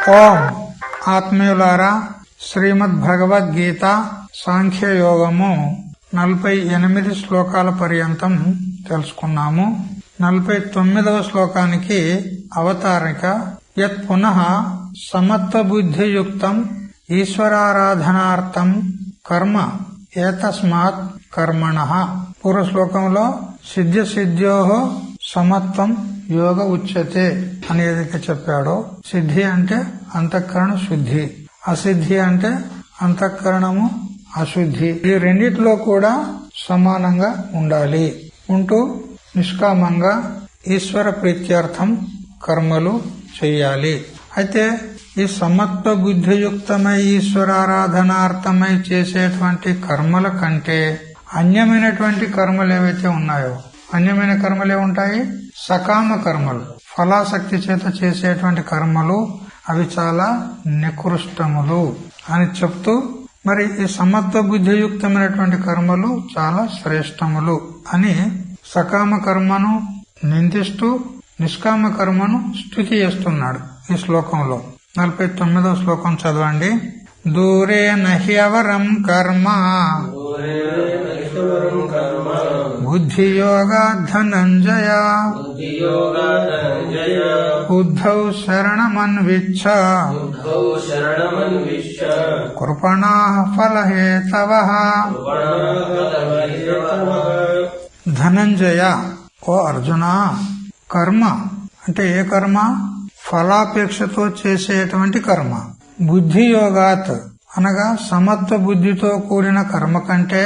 ఓం ఆత్మీయులారా, శ్రీమద్ భగవద్గీత సాంఖ్యయోగము 48 శ్లోకాల పర్యంతం తెలుసుకున్నాము. 49వ శ్లోకానికి అవతారిక. యత్ పునః సమత్వ బుద్ధియుక్తం ఈశ్వరారాధనార్థం కర్మ ఏతస్మాత్ కర్మణః. పూర్వ శ్లోకంలో సిద్ధ్యోః సమత్వం యోగ ఉచ్యతే అని ఏదైతే చెప్పాడో, సిద్ధి అంటే అంతఃకరణ శుద్ధి, అసిద్ధి అంటే అంతఃకరణము అశుద్ధి. ఈ రెండిట్లో కూడా సమానంగా ఉండాలి. ఉంటూ నిష్కామంగా ఈశ్వర ప్రీత్యర్థం కర్మలు చెయ్యాలి. అయితే ఈ సమత్వ బుద్ధియుక్తమై ఈశ్వరారాధనార్థమై చేసేటువంటి కర్మల కంటే అన్యమైనటువంటి కర్మలు ఏవైతే ఉన్నాయో, అన్యమైన కర్మలే ఉంటాయి సకామ కర్మలు, ఫలాసక్తి చేత చేసేటువంటి కర్మలు, అవి చాలా నికృష్టములు అని చెప్తూ, మరి ఈ సమత్వ బుద్ధియుక్తమైనటువంటి కర్మలు చాలా శ్రేష్టములు అని సకామ కర్మను నిందిస్తూ నిష్కామ కర్మను స్తుతి చేస్తున్నాడు ఈ శ్లోకంలో. 49వ శ్లోకం చదవండి. దూరే నహ్యవరం కర్మ బుద్ధియోగా ధనంజయ బుద్ధౌ శరణమన్విచ్ఛ కృపణా ఫలహేతవః. ధనంజయ, ఓ అర్జున, కర్మ అంటే ఏ కర్మ? ఫలాపేక్షతో చేసేటువంటి కర్మ. బుద్ధియోగాత్ అనగా సమత్వ బుద్ధితో కూడిన కర్మ కంటే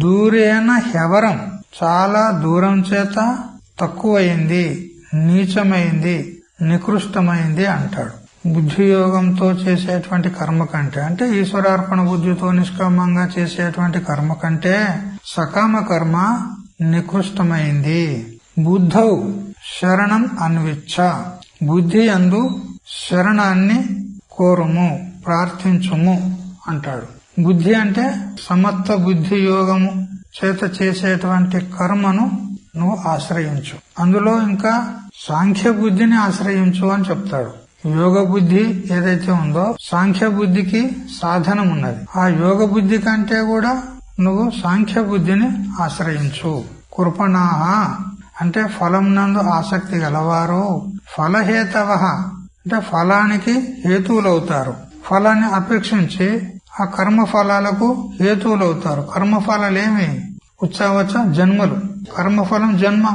దూరేన హ్యవరం చాలా దూరం చేత తక్కువైంది, నీచమైంది, నికృష్టమైంది అంటాడు. బుద్ధియోగంతో చేసేటువంటి కర్మ కంటే, అంటే ఈశ్వరార్పణ బుద్ధితో నిష్కామంగా చేసేటువంటి కర్మ కంటే సకామ కర్మ నికృష్టమైంది. బుద్ధౌ శరణం అన్విచ్ఛ, బుద్ధి అందు శరణాన్ని కోరుము, ప్రార్థించుము అంటాడు. బుద్ధి అంటే సమత్వ బుద్ధి యోగము చేత చేసేటువంటి కర్మను నువ్వు ఆశ్రయించు. అందులో ఇంకా సాంఖ్య బుద్ధిని ఆశ్రయించు అని చెప్తాడు. యోగ బుద్ధి ఏదైతే ఉందో సాంఖ్య బుద్ధికి సాధనం ఉన్నది. ఆ యోగ బుద్ధి కంటే కూడా నువ్వు సాంఖ్య బుద్ధిని ఆశ్రయించు. కృపణాహ అంటే ఫలం నందు ఆసక్తి గలవారు, ఫలహేతవః అంటే ఫలానికి హేతువులవుతారు. ఫలాన్ని అపేక్షించి ఆ కర్మ ఫలాలకు హేతువులవుతారు. కర్మఫలాలేమి? ఉచ్చావచ్చ జన్మలు. కర్మఫలం జన్మ.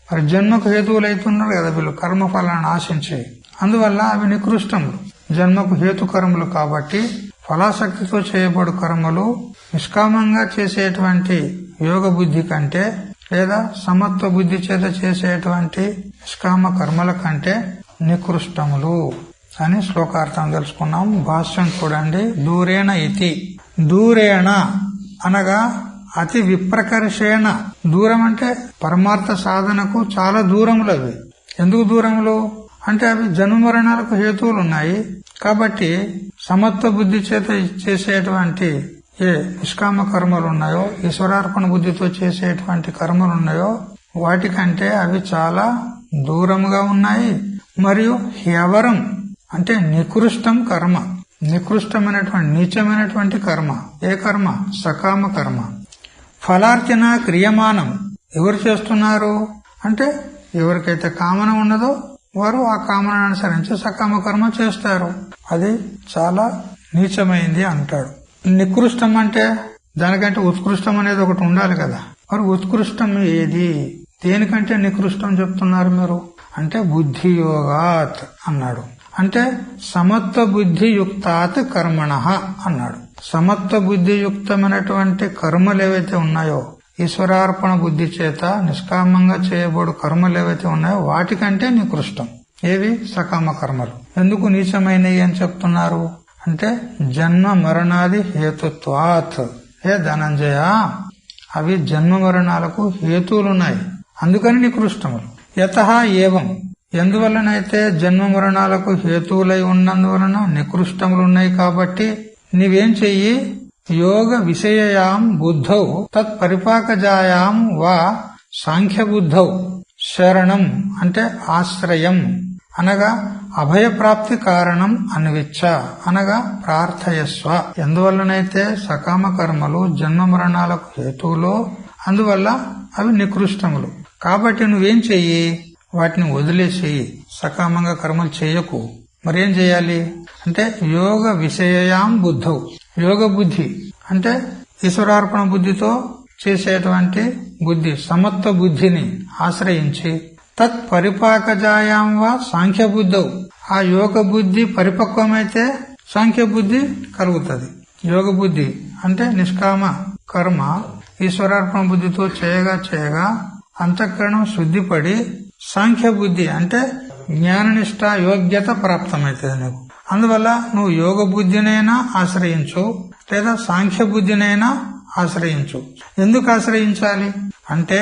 మరి జన్మకు హేతువులైతున్నారు కదా వీళ్ళు కర్మఫలాన్ని ఆశించి. అందువల్ల అవి నికృష్టములు, జన్మకు హేతు కర్మలు. కాబట్టి ఫలాసక్తితో చేయబడు కర్మలు నిష్కామంగా చేసేటువంటి యోగ బుద్ధి కంటే, లేదా సమత్వ బుద్ధి చేత చేసేటువంటి నిష్కామ కర్మల కంటే నికృష్టములు అని శ్లోకార్థం తెలుసుకున్నాం. భాష్యం చూడండి. దూరేణ ఇతి, దూరేణ అనగా అతి విప్రకర్షేణ. దూరం అంటే పరమార్థ సాధనకు చాలా దూరములు అవి. ఎందుకు దూరములు అంటే అవి జన్మ మరణాలకు హేతువులు ఉన్నాయి. కాబట్టి సమత్వ బుద్ధి చేత చేసేటువంటి ఏ నిష్కామ కర్మలు ఉన్నాయో, ఈశ్వరార్పణ బుద్ధితో చేసేటువంటి కర్మలు ఉన్నాయో వాటికంటే అవి చాలా దూరముగా ఉన్నాయి. మరియు హ్యవరం అంటే నికృష్టం కర్మ, నికృష్టమైనటువంటి నీచమైనటువంటి కర్మ. ఏ కర్మ? సకామ కర్మ. ఫలార్చన క్రియమానం. ఎవరు చేస్తున్నారు అంటే ఎవరికైతే కామన ఉన్నదో వారు ఆ కామనను అనుసరించి సకామ కర్మ చేస్తారు. అది చాలా నీచమైంది అంటాడు. నికృష్టం అంటే దానికంటే ఉత్కృష్టం అనేది ఒకటి ఉండాలి కదా. మరి ఉత్కృష్టం ఏది? దేనికంటే నికృష్టం చెప్తున్నారు మీరు అంటే బుద్ధియోగాత్ అన్నాడు. అంటే సమత్వ బుద్ధియుక్తాత్ కర్మణః అన్నాడు. సమత్వ బుద్ధియుక్తమైనటువంటి కర్మలు ఏవైతే ఉన్నాయో, ఈశ్వరార్పణ బుద్ధి చేత నిష్కామంగా చేయబడు కర్మలు ఏవైతే ఉన్నాయో వాటికంటే నికృష్టం. ఏవి? సకామ కర్మలు. ఎందుకు నీచమైనవి అని చెప్తున్నారు అంటే జన్మ మరణాది హేతుత్వాత్. హే ధనంజయ, అవి జన్మ మరణాలకు హేతువులున్నాయి, అందుకని నికృష్టములు. యతః ఏవం, ఎందువలనైతే జన్మ మరణాలకు హేతువులై ఉన్నందువలన నికృష్టములున్నాయి కాబట్టి నీవేం చెయ్యి? యోగ విషయయాం బుద్ధౌ తత్ పరిపాకజాయాం వా సాంఖ్య బుద్ధౌ శరణం అంటే ఆశ్రయం అనగా అభయప్రాప్తి కారణం అన్విచ్చ అనగా ప్రార్థయస్వ. ఎందువల్లనైతే సకామ కర్మలు జన్మ మరణాలకు హేతువులో అందువల్ల అవి నికృష్టములు. కాబట్టి నువ్వేం చెయ్యి, వాటిని వదిలేసేయి, సకామంగా కర్మలు చేయకు. మరేం చేయాలి అంటే యోగ విషయాం బుద్ధౌ, యోగ బుద్ధి అంటే ఈశ్వరార్పణ బుద్ధితో చేసేటువంటి బుద్ధి, సమత్వ బుద్ధిని ఆశ్రయించి తత్ పరిపాకజాయాం వా సాంఖ్య బుద్ధౌ, ఆ యోగ బుద్ధి పరిపక్వమైతే సాంఖ్య బుద్ధి కలుగుతుంది. యోగ బుద్ధి అంటే నిష్కామ కర్మ ఈశ్వరార్పణ బుద్ధితో చేయగా చేయగా అంతఃకరణం శుద్ధిపడి సాంఖ్య బుద్ధి అంటే జ్ఞాననిష్ట యోగ్యత ప్రాప్తమవుతుంది నీకు. అందువల్ల నువ్వు యోగ బుద్ధినైనా ఆశ్రయించు లేదా సాంఖ్య బుద్ధినైనా ఆశ్రయించు. ఎందుకు ఆశ్రయించాలి అంటే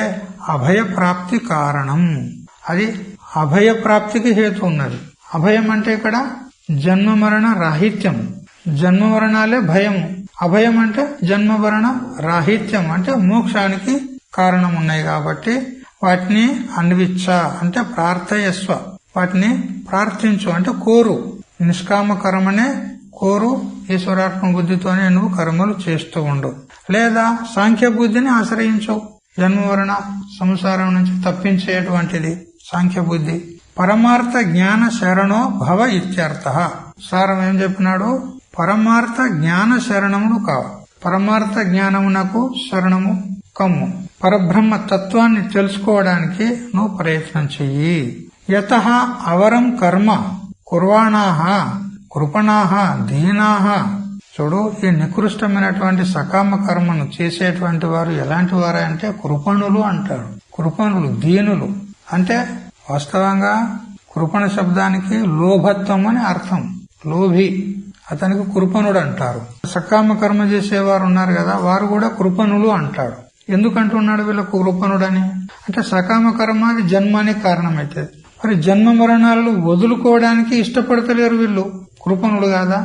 అభయ ప్రాప్తి కారణం, అది అభయ ప్రాప్తికి హేతు ఉన్నది. అభయం అంటే ఇక్కడ జన్మ మరణ రాహిత్యం, జన్మ మరణాలే భయము. అభయం అంటే జన్మ మరణ రాహిత్యం అంటే మోక్షానికి కారణం ఉన్నాయి. కాబట్టి వాటిని అన్విచ్చ అంటే ప్రార్థయస్వ, వాటిని ప్రార్థించు అంటే కోరు. నిష్కామ కర్మనే కోరు, ఈశ్వరాత్మ బుద్ధితోనే నువ్వు కర్మలు చేస్తూ ఉండు. లేదా సాంఖ్య బుద్ధిని ఆశ్రయించు, జన్మవరణ సంసారం నుంచి తప్పించేటువంటిది సాంఖ్య బుద్ధి. పరమార్థ జ్ఞాన శరణో భవ ఇత్యర్థ. సారం ఏం చెప్పినాడు, పరమార్థ జ్ఞాన శరణమును కావు, పరమార్థ జ్ఞానమునకు శరణము కమ్ము. పరబ్రహ్మ తత్వాన్ని తెలుసుకోవడానికి నువ్వు ప్రయత్నం చెయ్యి. యతః అవరం కర్మ కుర్వాణాః కృపణాః దీనాః. చూడు, ఈ నికృష్టమైనటువంటి సకామ కర్మను చేసేటువంటి వారు ఎలాంటి వారు అంటే కృపణులు అంటాడు. కృపణులు దీనులు అంటే వాస్తవంగా కృపణ శబ్దానికి లోభత్వం అని అర్థం. లోభి అతనికి కృపణుడు అంటారు. సకామ కర్మ చేసేవారు ఉన్నారు కదా, వారు కూడా కృపణులు అంటాడు. ఎందుకంటున్నాడు వీళ్ళకు కృపణుడని అంటే సకామ కర్మ అది జన్మానికి కారణమైతుంది. మరి జన్మ మరణాలను వదులుకోవడానికి ఇష్టపడతలేరు వీళ్ళు, కృపణుడు కాదా?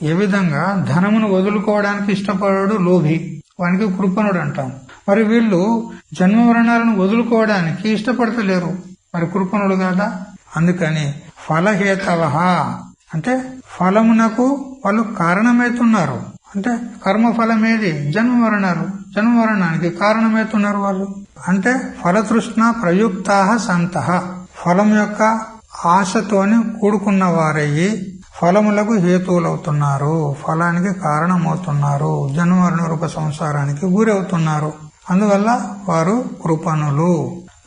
ఏ విధంగా ధనమును వదులుకోవడానికి ఇష్టపడాడు లోభి, వానికి కృపణుడు అంటాం. మరి వీళ్ళు జన్మ మరణాలను వదులుకోవడానికి ఇష్టపడతలేరు, మరి కృపణుడు కాదా? అందుకని ఫలహేతవ అంటే ఫలమునకు వాళ్ళు కారణమైతున్నారు. అంటే కర్మఫలమేది జన్మ మరణాలు, జన్మ మరణానికి కారణమైతున్నారు వాళ్ళు. అంటే ఫలతృష్ణ ప్రయుక్తాః సంతః, ఫలం యొక్క ఆశతోని కూడుకున్న వారయ్యి ఫలములకు హేతువులవుతున్నారు, ఫలానికి కారణమవుతున్నారు, జన్మమరణ రూప సంసారానికి గురవుతున్నారు. అందువల్ల వారు కృపణులు.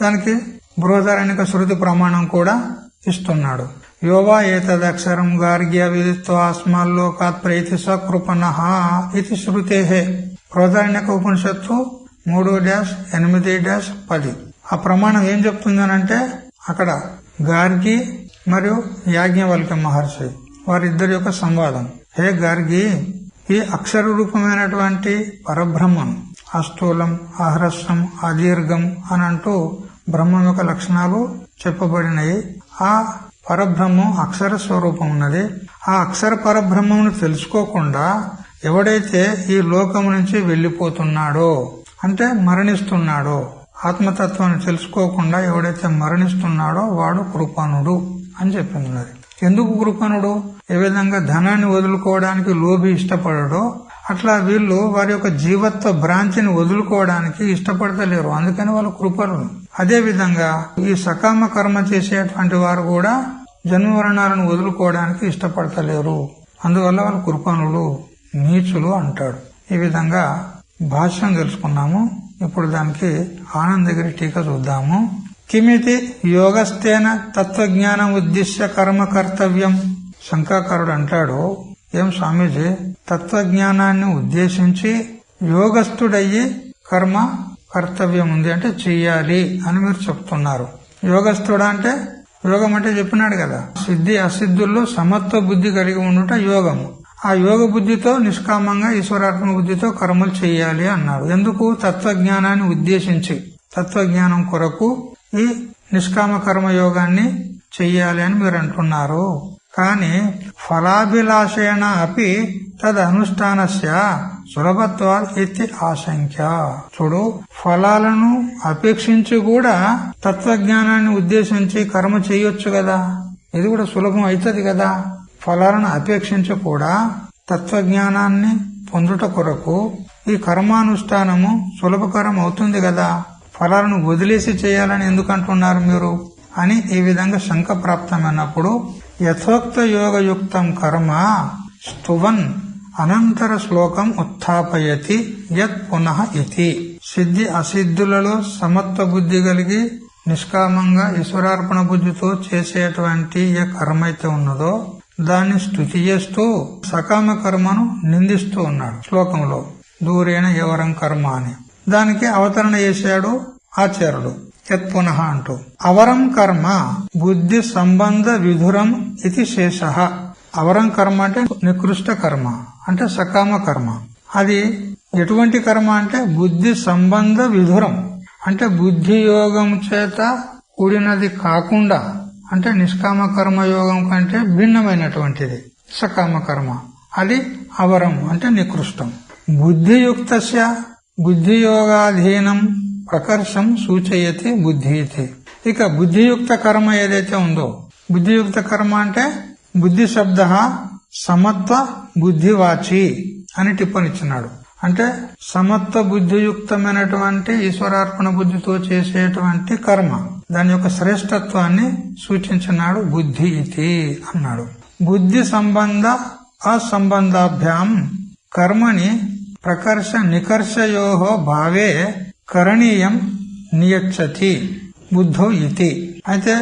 దానికి బృహదారణ్యక శృతి ప్రమాణం కూడా ఇస్తున్నాడు. యోవా ఏతదక్షరం గార్గ్య విదిత్వా అస్మాల్లోకాత్ ప్రైతి స కృపణః ఇది శృతేహే. బృహదారణ్యక ఉపనిషత్తు 3-8-10. ఆ ప్రమాణం ఏం చెప్తుందనంటే అక్కడ గార్గి మరియు యాజ్ఞవల్క్య మహర్షి వారిద్దరి యొక్క సంవాదం. హే గార్గి, ఈ అక్షర రూపమైనటువంటి పరబ్రహ్మం అస్థూలం, అహ్రస్వం, అదీర్ఘం అని అంటూ బ్రహ్మం యొక్క లక్షణాలు చెప్పబడినాయి. ఆ పరబ్రహ్మం అక్షర స్వరూపం ఉన్నది. ఆ అక్షర పరబ్రహ్మమును తెలుసుకోకుండా ఎవడైతే ఈ లోకము నుంచి వెళ్లిపోతున్నాడో అంటే మరణిస్తున్నాడో, ఆత్మతత్వాన్ని తెలుసుకోకుండా ఎవడైతే మరణిస్తున్నాడో వాడు కృపణుడు అని చెప్తున్నది. ఎందుకు కృపణుడు? ఏ విధంగా ధనాన్ని వదులుకోవడానికి లోభి ఇష్టపడడో అట్లా వీళ్ళు వారి యొక్క జీవత్వ భ్రాంతిని వదులుకోవడానికి ఇష్టపడతలేరు, అందుకని వాళ్ళు కృపణులు. అదే విధంగా ఈ సకామ కర్మ చేసేటువంటి వారు కూడా జన్మవరణాలను వదులుకోవడానికి ఇష్టపడతలేరు, అందువల్ల వాళ్ళు కృపణులు, నీచులు అంటాడు. ఈ విధంగా భాష్యం తెలుసుకున్నాము. ఇప్పుడు దానికి ఆనందగిరి టీకా చూద్దాము. కిమితి యోగస్థేన తత్వజ్ఞానం ఉద్దిశ్య కర్మ కర్తవ్యం. శంకాకారుడు అంటాడు, ఏం స్వామీజీ, తత్వజ్ఞానాన్ని ఉద్దేశించి యోగస్థుడయ్యి కర్మ కర్తవ్యం ఉంది అంటే చెయ్యాలి అని మీరు చెప్తున్నారు. యోగస్థుడా అంటే యోగం అంటే చెప్పినాడు కదా, సిద్ధి అసిద్ధుల్లో సమత్వ బుద్ధి కలిగి ఉండుట యోగము. ఆ యోగ బుద్ధితో నిష్కామంగా ఈశ్వరాత్మ బుద్ధితో కర్మలు చెయ్యాలి అన్నాడు. ఎందుకు? తత్వజ్ఞానాన్ని ఉద్దేశించి, తత్వజ్ఞానం కొరకు ఈ నిష్కామ కర్మ యోగాన్ని చెయ్యాలి అని మీరు అంటున్నారు. కాని ఫలాభిలాషేణ అపి తదనుష్ఠానస్య సులభత్వాత్ ఇతి ఆశంక్య. చూడు, ఫలాలను అపేక్షించి కూడా తత్వజ్ఞానాన్ని ఉద్దేశించి కర్మ చేయొచ్చు కదా. ఇది కూడా సులభం అవుతుంది కదా. ఫలాలను అపేక్షించి కూడా తత్వజ్ఞానాన్ని పొందుట కొరకు ఈ కర్మానుష్ఠానము సులభకరం అవుతుంది కదా. ఫలాలను వదిలేసి చేయాలని ఎందుకంటున్నారు మీరు అని ఈ విధంగా శంక ప్రాప్తమైనప్పుడు యథోక్త యోగయుక్తం కర్మ స్తువన్ అనంతర శ్లోకం ఉత్థాపయతి యత్ పునః ఇతి. సిద్ధి అసిద్ధులలో సమత్వ బుద్ధి కలిగి నిష్కామంగా ఈశ్వరార్పణ బుద్ధితో చేసేటువంటి ఏ కర్మ అయితే ఉన్నదో దాన్ని స్తుతి చేస్తూ సకామ కర్మను నిందిస్తూ ఉన్నాడు శ్లోకంలో. దూరేణ ఎవరం కర్మ అని దానికి అవతరణ చేశాడు ఆచార్యుడు యత్ పునః అంటూ. అవరం కర్మ బుద్ధి సంబంధ విధురం ఇది శేషః. అవరం కర్మ అంటే నికృష్ట కర్మ, అంటే సకామ కర్మ. అది ఎటువంటి కర్మ అంటే బుద్ధి సంబంధ విధురం, అంటే బుద్ధి యోగం చేత కూడినది కాకుండా, అంటే నిష్కామ కర్మ యోగం కంటే భిన్నమైనటువంటిది సకామ కర్మ. అది అవరం అంటే నికృష్టం. బుద్ధియుక్తస్య బుద్ధియోగాధీనం ప్రకర్షం సూచయతి బుద్ధి. ఇక బుద్ధియుక్త కర్మ ఏదైతే ఉందో, బుద్ధియుక్త కర్మ అంటే బుద్ధి శబ్ద సమత్వ బుద్ధివాచి అని టిప్పనిచ్చినాడు. అంటే సమత్వ బుద్ధియుక్తమైనటువంటి ఈశ్వరార్పణ బుద్ధితో చేసేటువంటి కర్మ, దాని యొక్క శ్రేష్టత్వాన్ని సూచించినాడు బుద్ధి ఇది అన్నాడు. బుద్ధి సంబంధ అసంబంధాభ్యాం కర్మని ప్రకర్ష నికర్షయోహో భావే కరణీయం నియచ్చతి బుద్ధౌ ఇతి. అయితే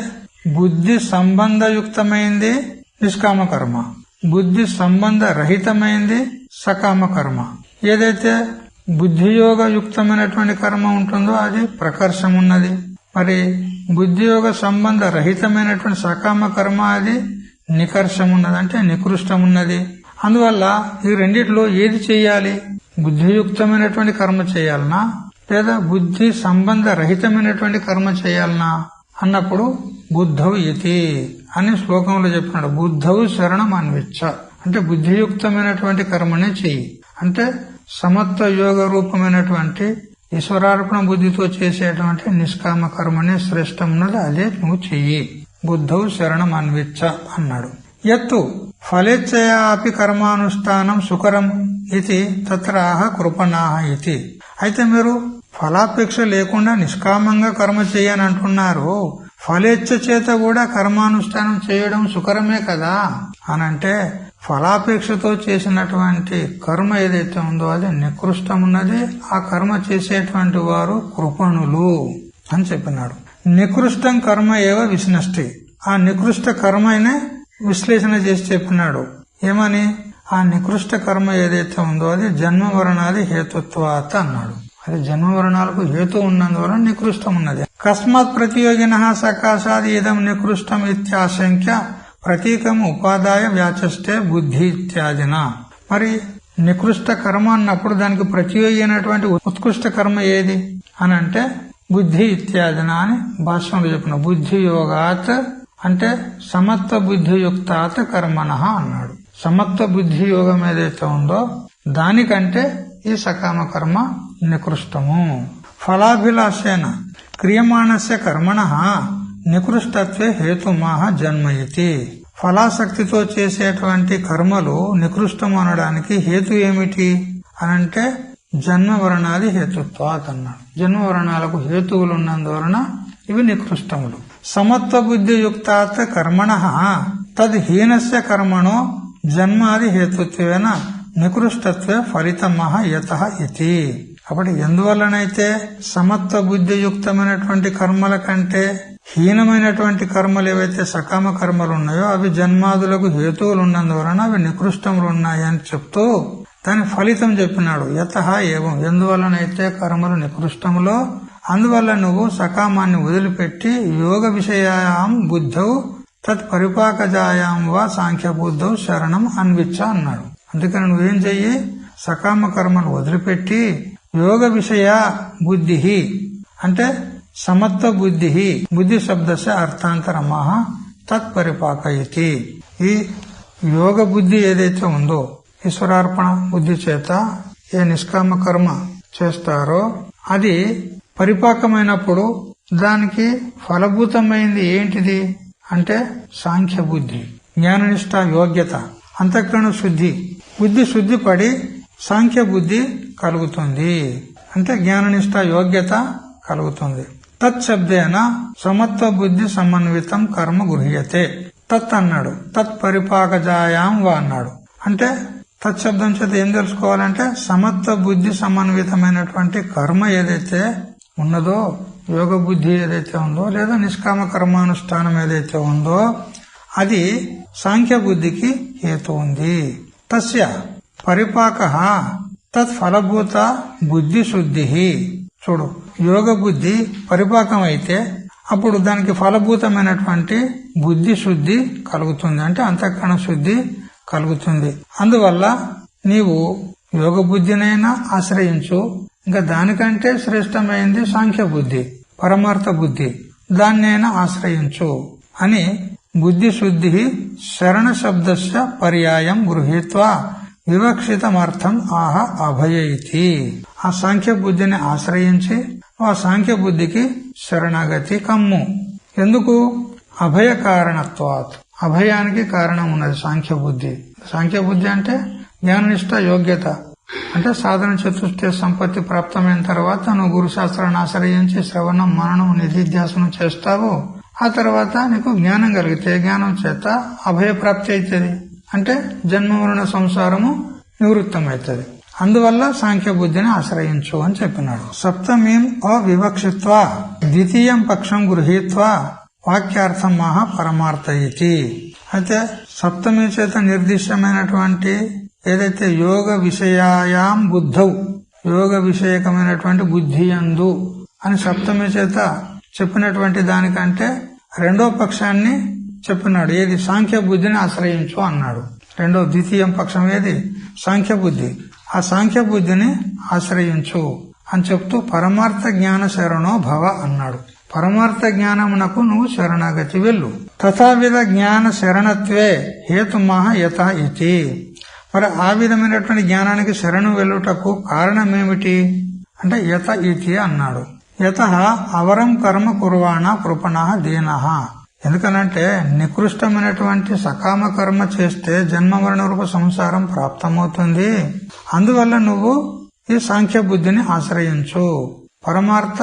బుద్ధి సంబంధయుక్తమైంది నిష్కామ కర్మ, బుద్ధి సంబంధ రహితమైంది సకామ కర్మ. ఏదైతే బుద్ధియోగ యుక్తమైనటువంటి కర్మ ఉంటుందో అది ప్రకర్షం ఉన్నది. మరి బుద్ధియోగ సంబంధ రహితమైనటువంటి సకామ కర్మ అది నికర్షం ఉన్నది, అంటే నికృష్టం ఉన్నది. అందువల్ల ఈ రెండిట్లో ఏది చేయాలి? బుద్ధియుక్తమైనటువంటి కర్మ చేయాలనా లేదా బుద్ధి సంబంధ రహితమైనటువంటి కర్మ చేయాలనా అన్నప్పుడు బుద్ధౌ ఇతి అని శ్లోకంలో చెప్పినాడు. బుద్ధౌ శరణం అన్విచ్చ, అంటే బుద్ధియుక్తమైనటువంటి కర్మనే చెయ్యి. అంటే సమత్వ యోగ రూపమైనటువంటి ఈశ్వరార్పణ బుద్ధితో చేసేటువంటి నిష్కామ కర్మనే శ్రేష్టం ఉన్నది, అదే నువ్వు చెయ్యి. బుద్ధౌ శరణం అన్విచ్చ అన్నాడు. యత్తు ఫలేచ్ఛయా అపి కర్మానుష్ఠానం సుకరం ఇది తత్రాహ కృపణాహ ఇది. అయితే మీరు ఫలాపేక్ష లేకుండా నిష్కామంగా కర్మ చేయని అంటున్నారు, ఫలేచ్ఛ చేత కూడా కర్మానుష్ఠానం చేయడం సుకరమే కదా అనంటే, ఫలాపేక్షతో చేసినటువంటి కర్మ ఏదైతే ఉందో అది నికృష్టం ఉన్నది. ఆ కర్మ చేసేటువంటి వారు కృపణులు అని చెప్పినాడు. నికృష్టం కర్మ ఏవ విష్ణష్టి, ఆ నికృష్ట కర్మనే విశ్లేషణ చేసి చెప్పినాడు. ఏమని? ఆ నికృష్ట కర్మ ఏదైతే ఉందో అది జన్మవరణాది హేతుత్వాత అన్నాడు. అది జన్మవరణాలకు హేతు ఉన్నందువలన నికృష్టం ఉన్నది. కస్మాత్ ప్రతియోగిన సకాశాది ఇదం నికృష్టం ఇత్యాశంక్య ప్రతీకం ఉపాదాయ వ్యాచష్టే బుద్ధి ఇత్యాదిన. మరి నికృష్ట కర్మ అన్నప్పుడు దానికి ప్రతియోగి అయినటువంటి ఉత్కృష్ట కర్మ ఏది అని అంటే బుద్ధి ఇత్యాదిన అని భాష్యంలో చెప్పిన. బుద్ధి యోగాత్ అంటే సమత్వ బుద్ధియుక్తాత్ కర్మణ అన్నాడు. సమత్వ బుద్ధి యోగం ఏదైతే ఉందో దానికంటే ఈ సకామ కర్మ నికృష్టము. ఫలాభిలాషేన క్రియమాణస్య కర్మణ నికృష్టత్వే హేతుమాహ జన్మయితి. ఫలాసక్తితో చేసేటువంటి కర్మలు నికృష్టం అనడానికి హేతు ఏమిటి అనంటే జన్మవరణాది హేతుత్వాత్ అన్నాడు. జన్మవరణాలకు హేతువులు ఉన్నందువలన ఇవి నికృష్టములు. సమత్వ బుద్ధియుక్తాత్ కర్మణ తద్హీనస్య కర్మణో జన్మాది హేతుత్వేన నికృష్టత్వే ఫలితమహ యతః ఇతి. అప్పుడు ఎందువల్లనైతే సమత్వ బుద్ధియుక్తమైనటువంటి కర్మల కంటే హీనమైనటువంటి కర్మలు ఏవైతే సకామ కర్మలు ఉన్నాయో అవి జన్మాదులకు హేతువులు ఉన్నందువలన అవి నికృష్టములు ఉన్నాయని చెప్తూ దాని ఫలితం చెప్పినాడు. యతః ఏవం, ఎందువల్లనైతే కర్మలు నికృష్టములో అందువల్ల నువ్వు సకామాన్ని వదిలిపెట్టి యోగ విషయాం బుద్ధౌ తత్ పరిపాకజాయాం వా సాంఖ్య బుద్ధౌ శరణం అన్విచ్చ అన్నాడు. అందుకని నువ్వేం చెయ్యి? సకామ కర్మను వదిలిపెట్టి యోగ విషయ బుద్ధి అంటే సమత్వ బుద్ధి, బుద్ధి శబ్దస్య అర్థాంతరమః తత్ పరిపాకయతి. ఈ యోగ బుద్ధి ఏదైతే ఉందో ఈశ్వరార్పణ బుద్ధి చేత ఏ నిష్కామ కర్మ చేస్తారో అది పరిపాకమైనప్పుడు దానికి ఫలభూతమైంది ఏంటిది అంటే సాంఖ్య బుద్ధి, జ్ఞాననిష్ట యోగ్యత, అంతఃకరణ శుద్ధి, బుద్ధి శుద్ధి పడి సాంఖ్య బుద్ధి కలుగుతుంది. అంటే జ్ఞాననిష్ట యోగ్యత కలుగుతుంది. తత్శబ్దేన సమత్వ బుద్ధి సమన్వితం కర్మ గృహ్యతే. తత్ అన్నాడు, తత్ పరిపాకజాయాం వా అన్నాడు. అంటే తత్శబ్దం చేత ఏం తెలుసుకోవాలంటే సమత్వ బుద్ధి సమన్వితమైనటువంటి కర్మ ఏదైతే ఉన్నదో, యోగ బుద్ధి ఏదైతే ఉందో, లేదా నిష్కామ కర్మానుష్ఠానం ఏదైతే ఉందో అది సాంఖ్య బుద్ధికి హేతు ఉంది. తస్య పరిపాక తత్ ఫలభూత బుద్ధి శుద్ధి. చూడు, యోగ బుద్ధి పరిపాకం అయితే అప్పుడు దానికి ఫలభూతమైనటువంటి బుద్ధి శుద్ధి కలుగుతుంది, అంటే అంతఃకరణ శుద్ధి కలుగుతుంది. అందువల్ల నీవు యోగ బుద్ధినైనా ఆశ్రయించు, ఇంకా దానికంటే శ్రేష్టమైంది సాంఖ్య బుద్ధి, పరమార్థ బుద్ధి, దాన్నైనా ఆశ్రయించు అని బుద్ధి శుద్ధి శరణ శబ్దస్య పర్యాయం గృహీత్వా వివక్షితమర్థం ఆహ అభయ ఇతి. ఆ సాంఖ్య బుద్ధిని ఆశ్రయించి ఆ సాంఖ్య బుద్ధికి శరణాగతి కమ్ము. ఎందుకు? అభయ కారణత్వాత్, అభయానికి కారణం ఉన్నది సాంఖ్య బుద్ధి. సాంఖ్య బుద్ధి అంటే జ్ఞాననిష్ట యోగ్యత, అంటే సాధన చతుష్టయ సంపత్తి ప్రాప్తమైన తర్వాత నువ్వు గురు శాస్త్రాన్ని ఆశ్రయించి శ్రవణం మననం నిధిధ్యాసనం చేస్తావు. ఆ తర్వాత నీకు జ్ఞానం కలిగితే జ్ఞానం చేత అభయప్రాప్తి అవుతుంది, అంటే జన్మ మరణ సంసారము నివృత్తమవుతుంది. అందువల్ల సాంఖ్య బుద్ధిని ఆశ్రయించు అని చెప్పినాడు. సప్తమీం అవివక్షిత్వా ద్వితీయం పక్షం గృహీత్వా వాక్యార్థం మహా పరమార్థ ఇతి. అయితే సప్తమి చేత నిర్దిష్టమైనటువంటి ఏదైతే యోగ విషయాయాం బుద్ధౌ, యోగ విషయకమైనటువంటి బుద్ధి యందు అని సప్తమి చేత చెప్పినటువంటి దానికంటే రెండో పక్షాన్ని చెప్పినాడు. ఏది? సాంఖ్య బుద్ధిని ఆశ్రయించు అన్నాడు. రెండో ద్వితీయం పక్షం ఏది? సాంఖ్య బుద్ధి. ఆ సాంఖ్య బుద్ధిని ఆశ్రయించు అని చెప్తూ పరమార్థ జ్ఞాన శరణో భవ అన్నాడు. పరమార్థ జ్ఞానమునకు నువ్వు శరణాగతి వెళ్ళు. తథావిధ జ్ఞాన శరణత్వే హేతుమహ యత ఇతి. మరి ఆ విధమైనటువంటి జ్ఞానానికి శరణు వెళ్ళుటకు కారణమేమిటి అంటే యత ఇతి అన్నాడు. యత అవరం కర్మ కుర్వాణ కృపణ దీనః. ఎందుకనంటే నికృష్టమైనటువంటి సకామ కర్మ చేస్తే జన్మ మరణ రూప సంసారం ప్రాప్తమవుతుంది. అందువల్ల నువ్వు ఈ సాంఖ్య బుద్ధిని ఆశ్రయించు, పరమార్థ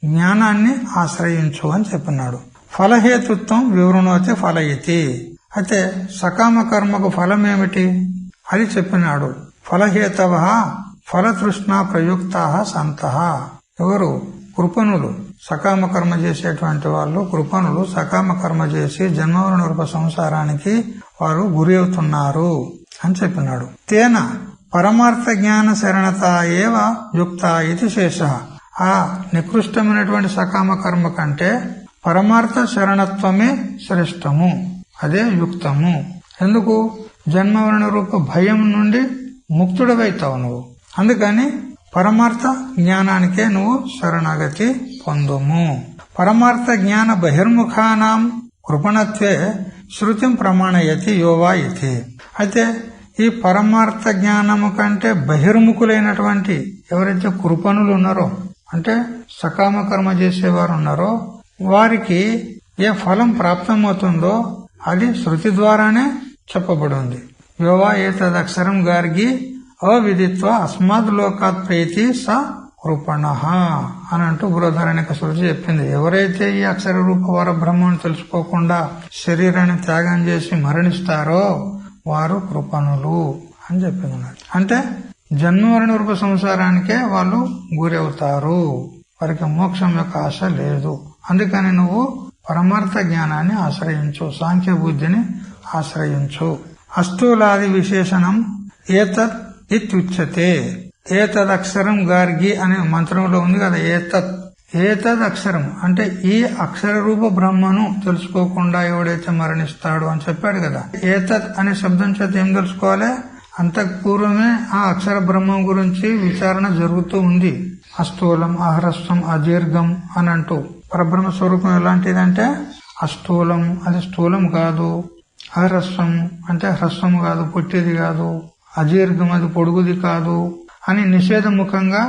జ్ఞానాన్ని ఆశ్రయించు అని చెప్పినాడు. ఫలహేతుత్వం వివృణోతి ఫలయితి. అయితే సకామ కర్మకు ఫలమేమిటి అది చెప్పినాడు. ఫలహేతవ ఫలతృష్ణ ప్రయుక్తా సంతః. ఎవరు? కృపణులు. సకామ కర్మ చేసేటువంటి వాళ్ళు కృపణులు సకామ కర్మ చేసి జన్మవరణ రూప సంసారానికి వారు గురి అవుతున్నారు అని చెప్పినాడు. తేన పరమార్థ జ్ఞాన శరణత ఏవ యుక్త ఇది శేష. ఆ నికృష్టమైనటువంటి సకామ కర్మ కంటే పరమార్థ శరణత్వమే శ్రేష్టము, అదే యుక్తము. ఎందుకు? జన్మవరణ రూప భయం నుండి ముక్తుడవైతావు నువ్వు. అందుకని పరమార్థ జ్ఞానానికే నువ్వు శరణాగతి పొందుము. పరమార్థ జ్ఞాన బహిర్ముఖానాం కృపణత్వే శృతిం ప్రమాణయతి యోవా ఇతి. అయితే ఈ పరమార్థ జ్ఞానము కంటే బహిర్ముఖులైనటువంటి ఎవరైతే కృపణులు ఉన్నారో, అంటే సకామ కర్మ చేసేవారు ఉన్నారో, వారికి ఏ ఫలం ప్రాప్తమవుతుందో అది శృతి ద్వారానే చెప్పబడింది. యోవా ఏతదక్షరం గార్గి అవిదిత్వ అస్మాత్ లోకాత్ ప్రీతి స కృపణ అని అంటూ బృహదారణ్యక శృతి చెప్పింది. ఎవరైతే ఈ అక్షర రూప వర బ్రహ్మను తెలుసుకోకుండా శరీరాన్ని త్యాగం చేసి మరణిస్తారో వారు కృపణులు అని చెప్పింది. అంటే జన్మవరణ రూప సంసారానికే వాళ్ళు గురి అవుతారు, వారికి మోక్షం యొక్క ఆశ లేదు. అందుకని నువ్వు పరమార్థ జ్ఞానాన్ని ఆశ్రయించు, సాంఖ్య బుద్ధిని ఆశ్రయించు. అస్థూలాది విశేషణం ఏతత్ ఇత్యుచ్యతే. ఏతద్ అక్షరం గార్గి అనే మంత్రంలో ఉంది కదా, ఏతద్ అక్షరం అంటే ఈ అక్షర రూప బ్రహ్మను తెలుసుకోకుండా ఎవడైతే మరణిస్తాడు అని చెప్పాడు కదా. ఏతద్ అనే శబ్దం చేత ఏం తెలుసుకోవాలి? అంతకు పూర్వమే ఆ అక్షర బ్రహ్మం గురించి విచారణ జరుగుతూ ఉంది. అస్థూలం, అహ్రస్వం, అదీర్ఘం అని అంటూ. పరబ్రహ్మ స్వరూపం ఎలాంటిదంటే అస్థూలం, అది స్థూలం కాదు. అహ్రస్వం అంటే హ్రస్వం కాదు, పొట్టిది కాదు. అదీర్ఘం, అది పొడుగుది కాదు అని నిషేధముఖంగా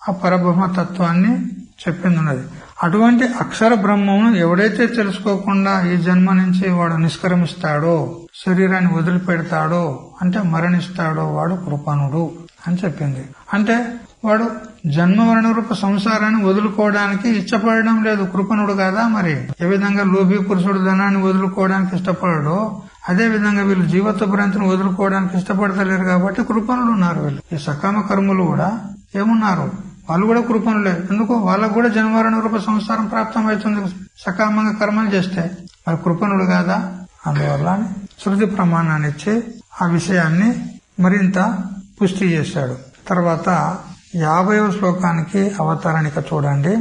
ఆ పరబ్రహ్మ తత్వాన్ని చెప్పింది ఉన్నది. అటువంటి అక్షర బ్రహ్మమును ఎవడైతే తెలుసుకోకుండా ఈ జన్మ నుంచి వాడు నిష్క్రమిస్తాడో, శరీరాన్ని వదిలిపెడతాడో, అంటే మరణిస్తాడో, వాడు కృపణుడు అని చెప్పింది. అంటే వాడు జన్మ మరణ రూప సంసారాన్ని వదులుకోవడానికి ఇష్టపడడం లేదు, కృపణుడు కాదా? మరి ఏ విధంగా లోభీ పురుషుడు ధనాన్ని వదులుకోవడానికి ఇష్టపడడో, అదే విధంగా వీళ్ళు జీవత్వ భ్రాంతిని వదులుకోవడానికి ఇష్టపడతలేరు కాబట్టి కృపణులు ఉన్నారు. వీళ్ళు ఈ సకామ కర్మలు కూడా ఏమున్నారు, వాళ్ళు కూడా కృపణులే. ఎందుకు? వాళ్ళకు కూడా జన్మరణ రూప సంసారం ప్రాప్తం అవుతుంది సకామంగా కర్మలు చేస్తే. మరి కృపణుడు కాదా? అందువల్ల శృతి ప్రమాణాన్ని ఇచ్చి ఆ విషయాన్ని మరింత పుష్టి చేశాడు. తర్వాత 50వ శ్లోకానికి అవతరణిక చూడండి.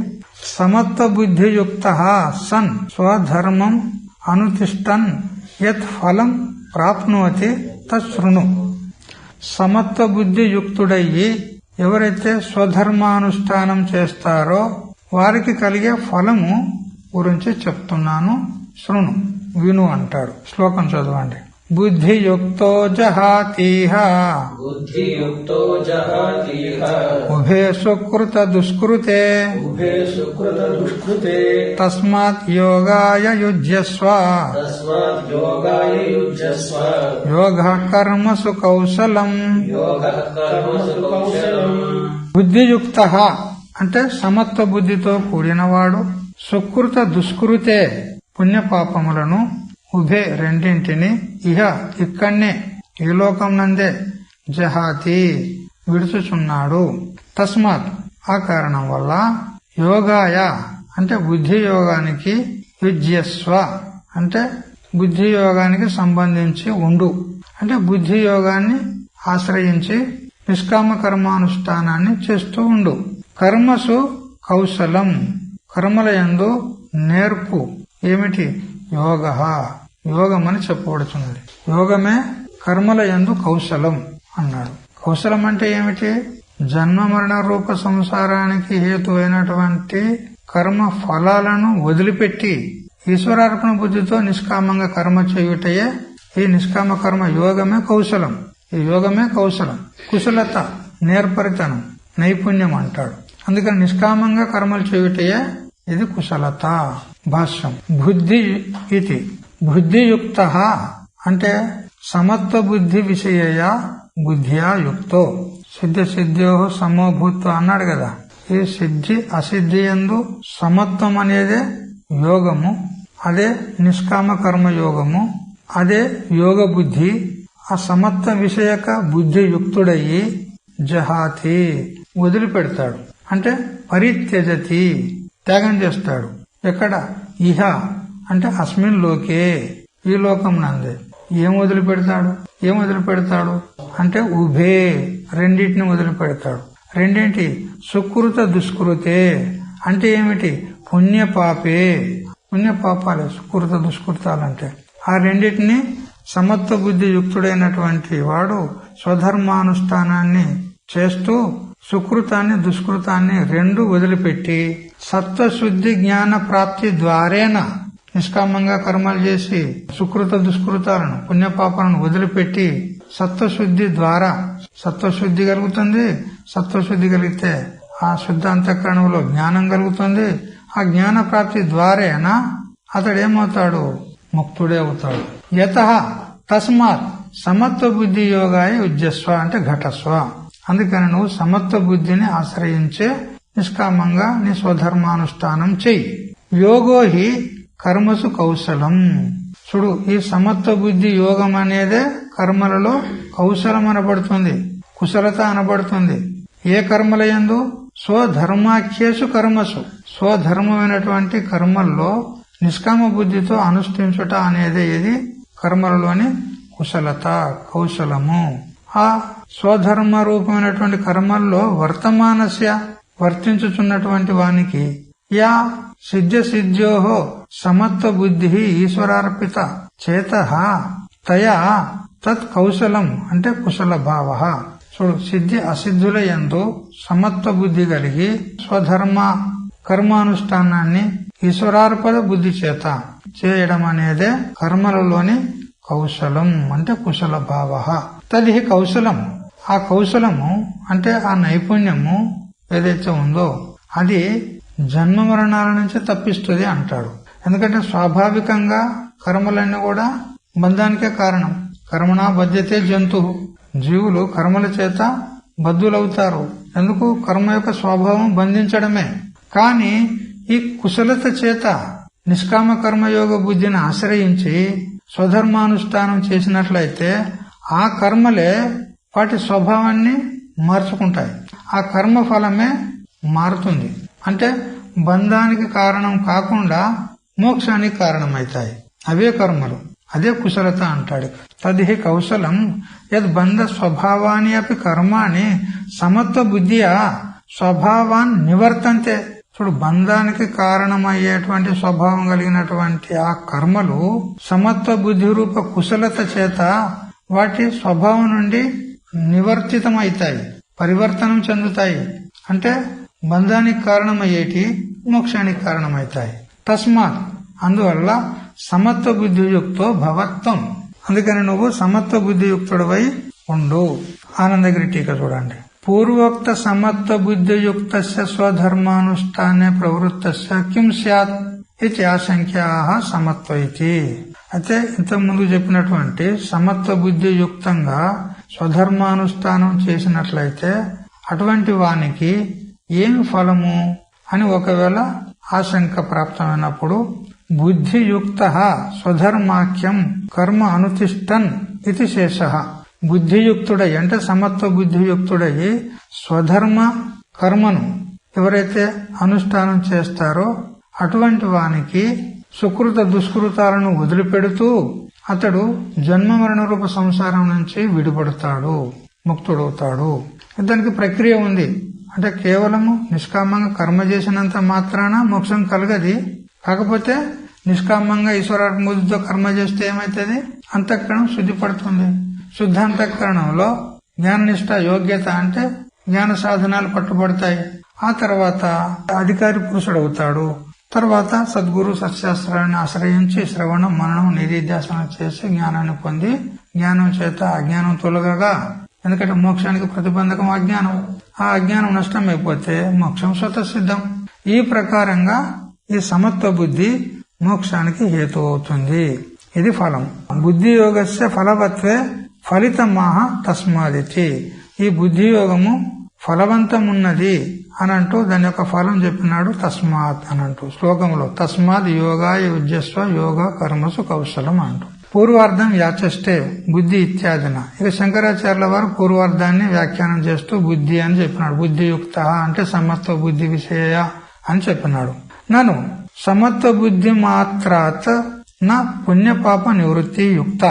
సమత్వ బుద్ధియుక్త సన్ స్వధర్మం అనుతిష్టన్ యత్ ఫలం ప్రాప్నోతి తశృణు. సమత్వ బుద్ధియుక్తుడయ్యి ఎవరైతే స్వధర్మానుష్ఠానం చేస్తారో వారికి కలిగే ఫలము గురించి చెప్తున్నాను, శృణు, విను అంటాడు. శ్లోకం చదవండి. బుద్ధియుక్తో జహాతీహ ఉభే సుకృత దుష్కృతే తస్మాత్ యోగాయ యుజ్యస్వ యోగః కర్మసు కౌశలం. బుద్ధియుక్తః అంటే సమత్వ బుద్ధితో కూడినవాడు, సుకృత దుష్కృతే పుణ్యపాపములను, ఉభే రెండింటిని, ఇహ ఇక్కడనే ఈ లోకం నందే, జహాతి విడుచుచున్నాడు. తస్మాత్ ఆ కారణం వల్ల, యోగాయ అంటే బుద్ధి యోగానికి, యుజ్యస్వ అంటే బుద్ధి యోగానికి సంబంధించి ఉండు, అంటే బుద్ధి యోగాన్ని ఆశ్రయించి నిష్కామ కర్మానుష్ఠానాన్ని చేస్తూ ఉండు. కర్మసు కౌశలం కర్మల యందు నేర్పు. ఏమిటి? యోగ యోగం అని చెప్పబడుతున్నది. యోగమే కర్మల యందు కౌశలం అన్నాడు. కౌశలం అంటే ఏమిటి? జన్మ మరణ రూప సంసారానికి హేతు అయినటువంటి కర్మ ఫలాలను వదిలిపెట్టి ఈశ్వరార్పణ బుద్ధితో నిష్కామంగా కర్మ చేయుటయే ఈ నిష్కామ కర్మ యోగమే కౌశలం. ఈ యోగమే కౌశలం, కుశలత, నేర్పరితనం, నైపుణ్యం అంటాడు. అందుకని నిష్కామంగా కర్మలు చేయుటయే ఇది కుశలత. భాష్యం. బుద్ధి ఇది బుద్ధియుక్త అంటే సమత్వ బుద్ధి విషయ బుద్ధ్యా యుక్తో సిద్ధి సిద్ధ్యో సమోభూత్వ అన్నాడు కదా. ఈ సిద్ధి అసిద్ధి యందు సమత్వం అనేదే యోగము, అదే నిష్కామ కర్మ యోగము, అదే యోగ బుద్ధి. ఆ సమత్వ విషయక బుద్ధియుక్తుడయ్యి జహాతి వదిలిపెడతాడు, అంటే పరిత్యజతి త్యాగం చేస్తాడు. ఎక్కడ? ఇహ అంటే అస్మిన్ లోకే ఈ లోకం నందే. ఏం వదిలిపెడతాడు అంటే ఉభే రెండింటిని వదిలిపెడతాడు. రెండింటి సుకృత దుష్కృతే అంటే ఏమిటి? పుణ్యపాపే పుణ్యపాపాలే సుకృత దుష్కృతాలంటే. ఆ రెండింటిని సమత్వ బుద్ధి యుక్తుడైనటువంటి వాడు స్వధర్మానుష్ఠానాన్ని చేస్తూ సుకృతాన్ని దుష్కృతాన్ని రెండు వదిలిపెట్టి సత్వశుద్ధి జ్ఞాన ప్రాప్తి ద్వారేన నిష్కామంగా కర్మలు చేసి సుకృత దుష్కృతాలను పుణ్యపాపాలను వదిలిపెట్టి సత్వశుద్ధి ద్వారా సత్వశుద్ధి కలుగుతుంది. సత్వశుద్ధి కలిగితే ఆ శుద్ధ అంతఃకరణంలో జ్ఞానం కలుగుతుంది. ఆ జ్ఞాన ప్రాప్తి ద్వారేన అతడేమవుతాడు? ముక్తుడే అవుతాడు. యతః తస్మాత్ సమత్వ బుద్ధి యోగాయ యుజ్యస్వ అంటే ఘటస్వ. అందుకని నువ్వు సమత్వ బుద్ధిని ఆశ్రయించే నిష్కామంగా నీ స్వధర్మానుష్ఠానం చెయ్యి. యోగో హి కర్మసు కౌశలం. చూడు, ఈ సమత్వ బుద్ధి యోగం అనేదే కర్మలలో కౌశలం అనబడుతుంది, కుశలత అనబడుతుంది. ఏ కర్మల యందు? స్వధర్మాఖ్యేషు కర్మసు. స్వధర్మమైనటువంటి కర్మల్లో నిష్కామ బుద్ధితో అనుష్ఠించుట అనేది ఇది కర్మలలోని కుశలత, కౌశలము. ఆ స్వధర్మ రూపమైనటువంటి కర్మల్లో వర్తమానస్య వర్తించుచున్నటువంటి వానికి యా సిద్ధ్య సిద్ధ్యోహో సమత్వ బుద్ధి ఈశ్వరార్పిత చేతః తయా తత్ కౌశలం అంటే కుశల భావ. చూడు, సిద్ధి అసిద్ధుల యందు సమత్వ బుద్ధి కలిగి స్వధర్మ కర్మానుష్ఠానాన్ని ఈశ్వరార్పద బుద్ధి చేత చేయడం అనేదే కర్మలలోని కౌశలం అంటే కుశల భావ. తది కౌశలం. ఆ కౌశలము అంటే ఆ నైపుణ్యము ఏదైతే ఉందో అది జన్మ మరణాల నుంచి తప్పిస్తుంది అంటాడు. ఎందుకంటే స్వాభావికంగా కర్మలన్నీ కూడా బంధానికే కారణం. కర్మణా బధ్యతే జంతువు, జీవులు కర్మల చేత బద్ధులవుతారు. ఎందుకు? కర్మ యొక్క స్వభావం బంధించడమే. కాని ఈ కుశలత చేత నిష్కామ కర్మయోగ బుద్ధిని ఆశ్రయించి స్వధర్మానుష్ఠానం చేసినట్లయితే ఆ కర్మలే వాటి స్వభావాన్ని మార్చుకుంటాయి. ఆ కర్మ ఫలమే మారుతుంది. అంటే బంధానికి కారణం కాకుండా మోక్షానికి కారణమవుతాయి అవే కర్మలు. అదే కుశలత అంటాడు. తదిహి కౌశలం యద్ బంధ స్వభావాన్ని అపి కర్మాణి సమత్వ బుద్ధియా స్వభావాన్ నివర్తంతే. చూడు, బంధానికి కారణమయ్యేటువంటి స్వభావం కలిగినటువంటి ఆ కర్మలు సమత్వ బుద్ధి రూప కుశలత చేత వాటి స్వభావం నుండి నివర్తితమవుతాయి, పరివర్తనం చెందుతాయి. అంటే బంధానికి కారణమయ్యేటి మోక్షానికి కారణమవుతాయి. తస్మాత్ అందువల్ల సమత్వ బుద్ధియుక్తో భవత్వం. అందుకని నువ్వు సమత్వ బుద్ధియుక్తుడవై ఉండు. ఆనందగిరి టీకా చూడండి. పూర్వోక్త సమత్వ బుద్ధియుక్త స్వధర్మానుష్ఠానే ప్రవృత్తస్య కిం స్యాత్ ఇది ఆశంక్యా సమత్వ ఇది. అయితే ఇంతకుముందు చెప్పినటువంటి సమత్వ బుద్ధియుక్తంగా స్వధర్మానుష్ఠానం చేసినట్లయితే అటువంటి వానికి ఏమి ఫలము అని ఒకవేళ ఆశంక ప్రాప్తమైనప్పుడు బుద్ధియుక్త స్వధర్మాఖ్యం కర్మ అనుతిష్టన్ ఇది శేష. బుద్ధియుక్తుడై అంటే సమత్వ బుద్ధియుక్తుడై స్వధర్మ కర్మను ఎవరైతే అనుష్ఠానం చేస్తారో అటువంటి వానికి సుకృత దుష్కృతాలను వదిలిపెడుతూ అతడు జన్మ మరణ రూప సంసారం నుంచి విడిపడతాడు, ముక్తుడవుతాడు. దానికి ప్రక్రియ ఉంది. అంటే కేవలము నిష్కామంగా కర్మ చేసినంత మాత్రాన మోక్షం కలగది. కాకపోతే నిష్కామంగా ఈశ్వరాత్మబుద్ధితో కర్మ చేస్తే ఏమైతుంది? అంతఃకరణం శుద్ధి పడుతుంది. శుద్ధాంతఃకరణంలో జ్ఞాననిష్ట యోగ్యత అంటే జ్ఞాన సాధనాలు పట్టుబడతాయి. ఆ తర్వాత అధికారి పురుషుడు అవుతాడు. తర్వాత సద్గురు సత్శాస్త్రాన్ని ఆశ్రయించి శ్రవణం మననం నిధిధ్యాసనం చేసి జ్ఞానాన్ని పొంది జ్ఞానం చేత అజ్ఞానం తొలగగా, ఎందుకంటే మోక్షానికి ప్రతిబంధకం అజ్ఞానం. ఆ అజ్ఞానం నష్టమైపోతే మోక్షం స్వతసిద్ధం. ఈ ప్రకారంగా ఈ సమత్వ బుద్ధి మోక్షానికి హేతు అవుతుంది. ఇది ఫలం. బుద్ధి యోగస్య ఫలవత్వే ఫలితమాహ తస్మాదితి. ఈ బుద్ధి యోగము ఫలవంతమున్నది అనంటూ దాని యొక్క ఫలం చెప్పినాడు. తస్మాత్ అనంటూ శ్లోకంలో తస్మాత్ యోగాయ యుజ్యస్వ యోగ కర్మసు కౌశలం అంటూ పూర్వార్ధం యాచష్టే బుద్ధి ఇత్యాదిన. ఇక శంకరాచార్యుల వారు పూర్వార్ధాన్ని వ్యాఖ్యానం చేస్తూ బుద్ధి అని చెప్పినాడు. బుద్ధియుక్త అంటే సమత్వ బుద్ధి విషయ అని చెప్పినాడు. నను సమత్వ బుద్ధి మాత్రాత్ నా పుణ్యపాప నివృత్తి యుక్త.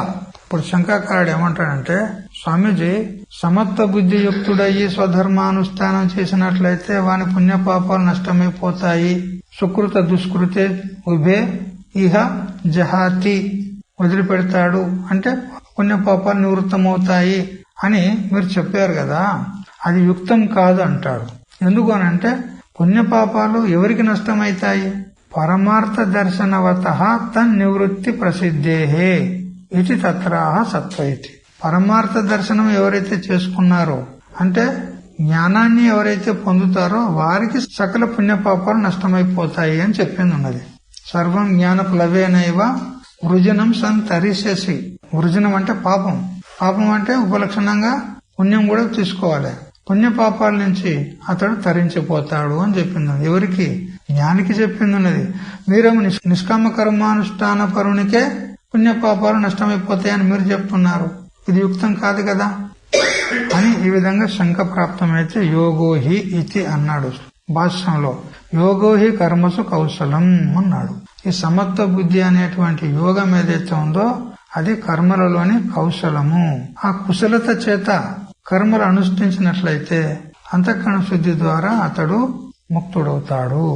ఇప్పుడు శంకరాచార్యుడు ఏమంటాడంటే, స్వామీజీ సమత్వ బుద్ధి యుక్తుడయ్యి స్వధర్మానుష్ఠానం చేసినట్లయితే వాని పుణ్యపాపాలు నష్టమైపోతాయి. సుకృత దుష్కృతే ఉభే ఇహ జహాతి, వదిలిపెడతాడు అంటే పుణ్యపాపాలు నివృత్తమవుతాయి అని మీరు చెప్పారు కదా, అది యుక్తం కాదు అంటాడు. ఎందుకు అనంటే పుణ్యపాపాలు ఎవరికి నష్టమైతాయి? పరమార్థ దర్శనవత తన్ నివృత్తి ప్రసిద్ధేహే ఇది తత్రాహ సత్వయితి. పరమార్థ దర్శనం ఎవరైతే చేసుకున్నారో అంటే జ్ఞానాన్ని ఎవరైతే పొందుతారో వారికి సకల పుణ్యపాపాలు నష్టమైపోతాయి అని చెప్పింది ఉన్నది. సర్వం జ్ఞాన ప్లవేనైవ వృజనం సంతరిష్యసి. వృజనం అంటే పాపం, పాపం అంటే ఉపలక్షణంగా పుణ్యం కూడా తీసుకోవాలి. పుణ్యపాపాల నుంచి అతడు తరించిపోతాడు అని చెప్పింది. ఎవరికి? జ్ఞానికి చెప్పింది ఉన్నది. మీరేమో నిష్కామ కర్మానుష్ఠాన పరునికే పుణ్యపాపాలు నష్టమైపోతాయని మీరు చెప్తున్నారు. ఇది యుక్తం కాదు కదా అని ఈ విధంగా శంక ప్రాప్తమైతే యోగోహి ఇతి అన్నాడు భాష్యంలో. యోగోహి కర్మసు కౌశలం అన్నాడు. ఈ సమత్వ బుద్ధి అనేటువంటి యోగం ఏదైతే ఉందో అది కర్మలలోని కౌశలము. ఆ కుశలత చేత కర్మలు అనుష్ఠించినట్లయితే అంతఃకరణ శుద్ధి ద్వారా అతడు ముక్తుడవుతాడు.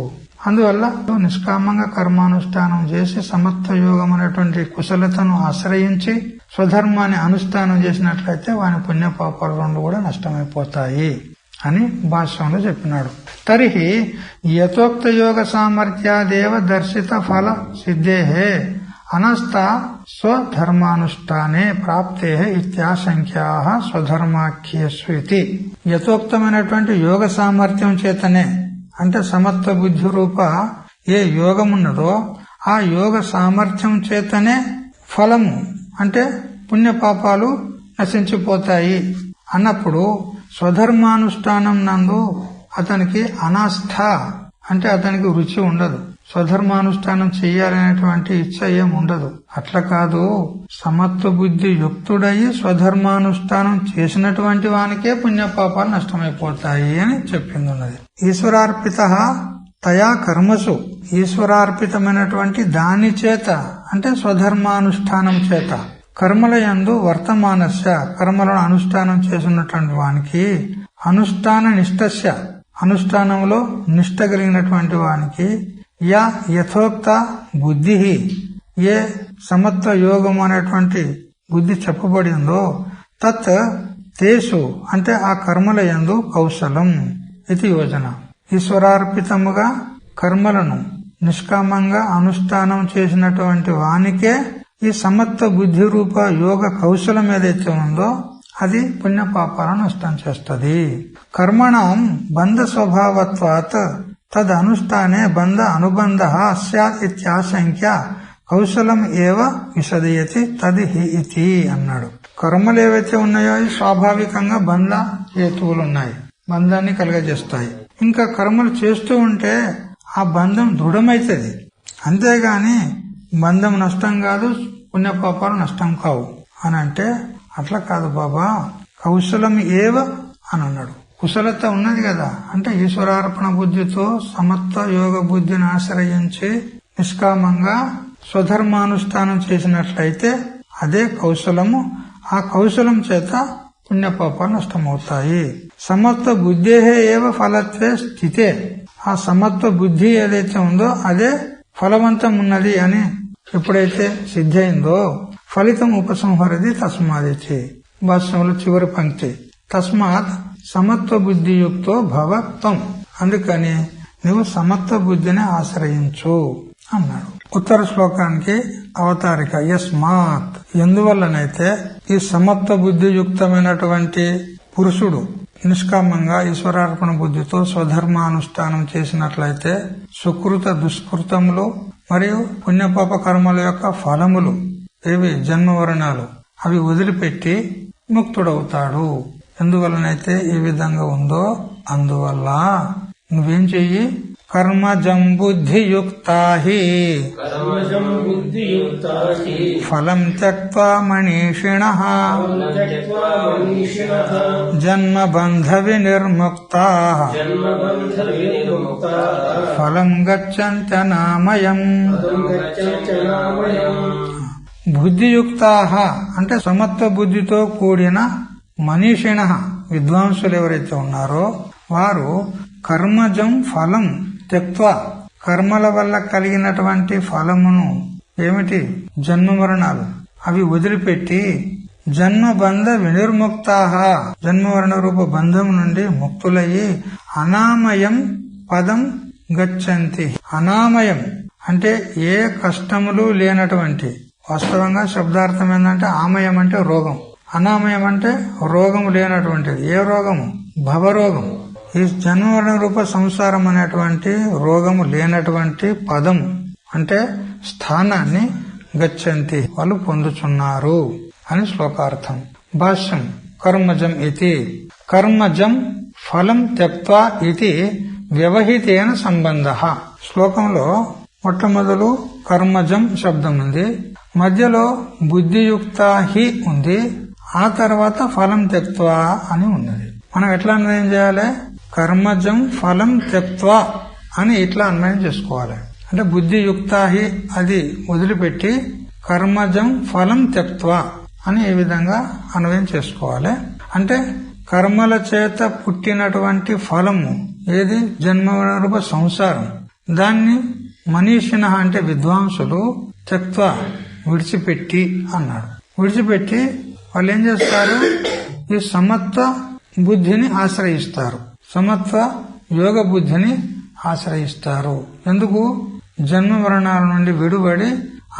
అందువల్ల నిష్కామంగా కర్మానుష్ఠానం చేసి సమత్వ యోగం అనేటువంటి కుశలతను ఆశ్రయించి స్వధర్మాన్ని అనుష్ఠానం చేసినట్లయితే వాని పుణ్యపాపాలు రెండు కూడా నష్టమైపోతాయి అని భాష్యంలో చెప్పినాడు. తరిహి యథోక్త యోగ సామర్థ్యాదేవ దర్శిత ఫల సిద్ధేహే అనస్త స్వధర్మానుష్ఠానే ప్రాప్తే ఇత్యాశంక్యా స్వధర్మాఖ్యేస్వితి. యథోక్తమైనటువంటి యోగ సామర్థ్యం చేతనే అంటే సమత్వ బుద్ధి రూప ఏ యోగమున్నదో ఆ యోగ సామర్థ్యం చేతనే ఫలము అంటే పుణ్యపాపాలు నశించిపోతాయి అన్నప్పుడు స్వధర్మానుష్ఠానం నందు అతనికి అనాస్థ అంటే అతనికి రుచి ఉండదు. స్వధర్మానుష్ఠానం చెయ్యాలనేటువంటి ఇచ్చ ఏం ఉండదు. అట్లా కాదు, సమత్వ బుద్ధి యుక్తుడయి స్వధర్మానుష్ఠానం చేసినటువంటి వానికే పుణ్యపాపాలు నష్టమైపోతాయి అని చెప్పింది ఉన్నది. ఈశ్వరార్పిత తయా కర్మసు, ఈశ్వరార్పితమైనటువంటి దాని చేత అంటే స్వధర్మానుష్ఠానం చేత కర్మల యందు వర్తమానస్య కర్మలను అనుష్ఠానం చేసినటువంటి వానికి అనుష్ఠాన నిష్టస్య అనుష్ఠానంలో నిష్ట కలిగినటువంటి వానికి యా యథోక్త బుద్ధి ఏ సమత్వ యోగం అనేటువంటి బుద్ధి చెప్పబడిందో తత్ తేసు అంటే ఆ కర్మల యందు కౌశలం ఇది యోజన. ఈశ్వరార్పితముగా కర్మలను నిష్కామంగా అనుష్ఠానం చేసినటువంటి వానికే ఈ సమత్వ బుద్ధి రూప యోగ కౌశలం ఏదైతే ఉందో అది పుణ్యపాపాలను నష్టం చేస్తుంది. కర్మణం బంధ స్వభావత్వాత్ తద్ అనుష్ఠానే బంధ అనుబంధ స్యాత్ ఇత్యాశంక్య కౌశలం ఏవ విశదయతి తది హి ఇతి అన్నాడు. కర్మలు ఏవైతే ఉన్నాయో అవి స్వాభావికంగా బంధ హేతువులున్నాయి, బంధాన్ని కలుగజేస్తాయి. ఇంకా కర్మలు చేస్తూ ఉంటే ఆ బంధం దృఢమైతుంది, అంతేగాని బంధం నష్టం కాదు, పుణ్యపాపాలు నష్టం కావు అని అంటే అట్లా కాదు బాబా, కౌశలం ఏవ అని అన్నాడు. కుశలత ఉన్నది కదా అంటే ఈశ్వరార్పణ బుద్ధితో సమత్వ యోగ బుద్ధిని ఆశ్రయించి నిష్కామంగా స్వధర్మానుష్ఠానం చేసినట్లయితే అదే కౌశలము. ఆ కౌశలం చేత పుణ్యపాపాలు నష్టమవుతాయి. సమత్వ బుద్ధేహే ఏవ ఫలత్వే స్థితే, ఆ సమత్వ బుద్ధి ఏదైతే ఉందో అదే ఫలవంతం ఉన్నది అని ఎప్పుడైతే సిద్ధయిందో ఫలితం ఉపసంహరది తస్మాదిచి. భాష్యంలో చివరి పంక్తి తస్మాత్ సమత్వ బుద్ధియుక్తో భవత్వం, అందుకని నువ్వు సమత్వ బుద్ధిని ఆశ్రయించు అన్నాడు. ఉత్తర శ్లోకానికి అవతారిక యస్మాత్, ఎందువల్లనైతే ఈ సమత్వ బుద్ధియుక్తమైనటువంటి పురుషుడు నిష్కామంగా ఈశ్వరార్పణ బుద్ధితో స్వధర్మానుష్ఠానం చేసినట్లయితే సుకృత దుష్కృతములు మరియు పుణ్యపాప కర్మల యొక్క ఫలములు ఏవి జన్మవరణాలు అవి వదిలిపెట్టి ముక్తుడవుతాడు. ఎందువల్లనైతే ఈ విధంగా ఉందో అందువల్ల నువ్వేం చెయ్యి, కర్మజం బుద్ధియుక్తాహి ఫలం త్యక్త్వా మనీషిణః జన్మబంధ వినిర్ముక్తాః ఫలం గచ్చంత్యనామయం. బుద్ధియుక్తాః అంటే సమత్వ బుద్ధితో కూడిన మనీషిణః విద్వాంసులు ఎవరైతే ఉన్నారో వారు కర్మజం ఫలం త్యక్త్వా కర్మల వల్ల కలిగినటువంటి ఫలమును ఏమిటి జన్మ మరణాలు అవి వదిలిపెట్టి జన్మబంధ వినిర్ముక్తాః జన్మవరణ రూప బంధం నుండి ముక్తులయ్యి అనామయం పదం గచ్చంతి. అనామయం అంటే ఏ కష్టములు లేనటువంటి, వాస్తవంగా శబ్దార్థం ఏంటంటే ఆమయం అంటే రోగం, అనామయం అంటే రోగము లేనటువంటిది. ఏ రోగము? భవరోగం. ఈ జన్మవరణ రూప సంసారం అనేటువంటి రోగము లేనటువంటి పదము అంటే స్థానాన్ని గచ్చంతి వాళ్ళు పొందుచున్నారు అని శ్లోకార్థం. భాష్యం కర్మజం ఇది కర్మజం ఫలం త్యక్త్వా ఇది వ్యవహితేన సంబంధ. శ్లోకంలో మొట్టమొదలు కర్మజం శబ్దం ఉంది, మధ్యలో బుద్ధియుక్త హి ఉంది, ఆ తర్వాత ఫలం త్యక్త్వా అని ఉన్నది. మనం ఎట్లా అన్వయం చేయాలి? కర్మజం ఫలం త్యక్త్వా అని ఇట్లా అన్వయం చేసుకోవాలి. అంటే బుద్ధియుక్తాహి అది వదిలిపెట్టి కర్మజం ఫలం త్యక్త్వా అని ఈ విధంగా అన్వయం చేసుకోవాలి. అంటే కర్మల చేత పుట్టినటువంటి ఫలము ఏది? జన్మరూప సంసారం. దాన్ని మనీషిణ అంటే విద్వాంసులు త్యక్త్వా విడిచిపెట్టి అన్నాడు. విడిచిపెట్టి వాళ్ళు ఏం చేస్తారు? ఈ సమత్వ బుద్ధిని ఆశ్రయిస్తారు, సమత్వ యోగ బుద్ధిని ఆశ్రయిస్తారు. ఎందుకు? జన్మ మరణాల నుండి విడుబడి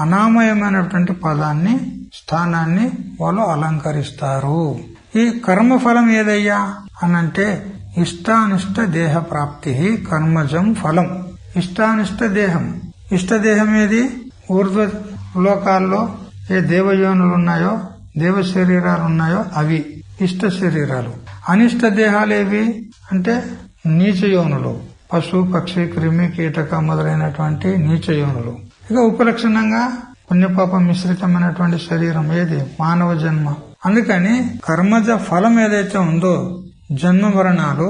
అనామయమైనటువంటి పదాన్ని స్థానాన్ని వాళ్ళు అలంకరిస్తారు. ఈ కర్మఫలం ఏదయ్యా అనంటే ఇష్టానిష్ట దేహ ప్రాప్తి కర్మజం ఫలం. ఇష్టానిష్ట దేహం, ఇష్టదేహం ఏది? ఊర్ధ్వ లోకాల్లో ఏ దేవయోనులున్నాయో, దేవ శరీరాలున్నాయో అవి ఇష్ట శరీరాలు. అనిష్ట దేహాలేవి అంటే నీచయోనులు, పశు పక్షి క్రిమి కీటక మొదలైనటువంటి నీచయోనులు. ఇక ఉపలక్షణంగా పుణ్యపాప మిశ్రితమైనటువంటి శరీరం ఏది? మానవ జన్మ. అందుకని కర్మజ ఫలం ఏదైతే ఉందో జన్మ మరణాలు,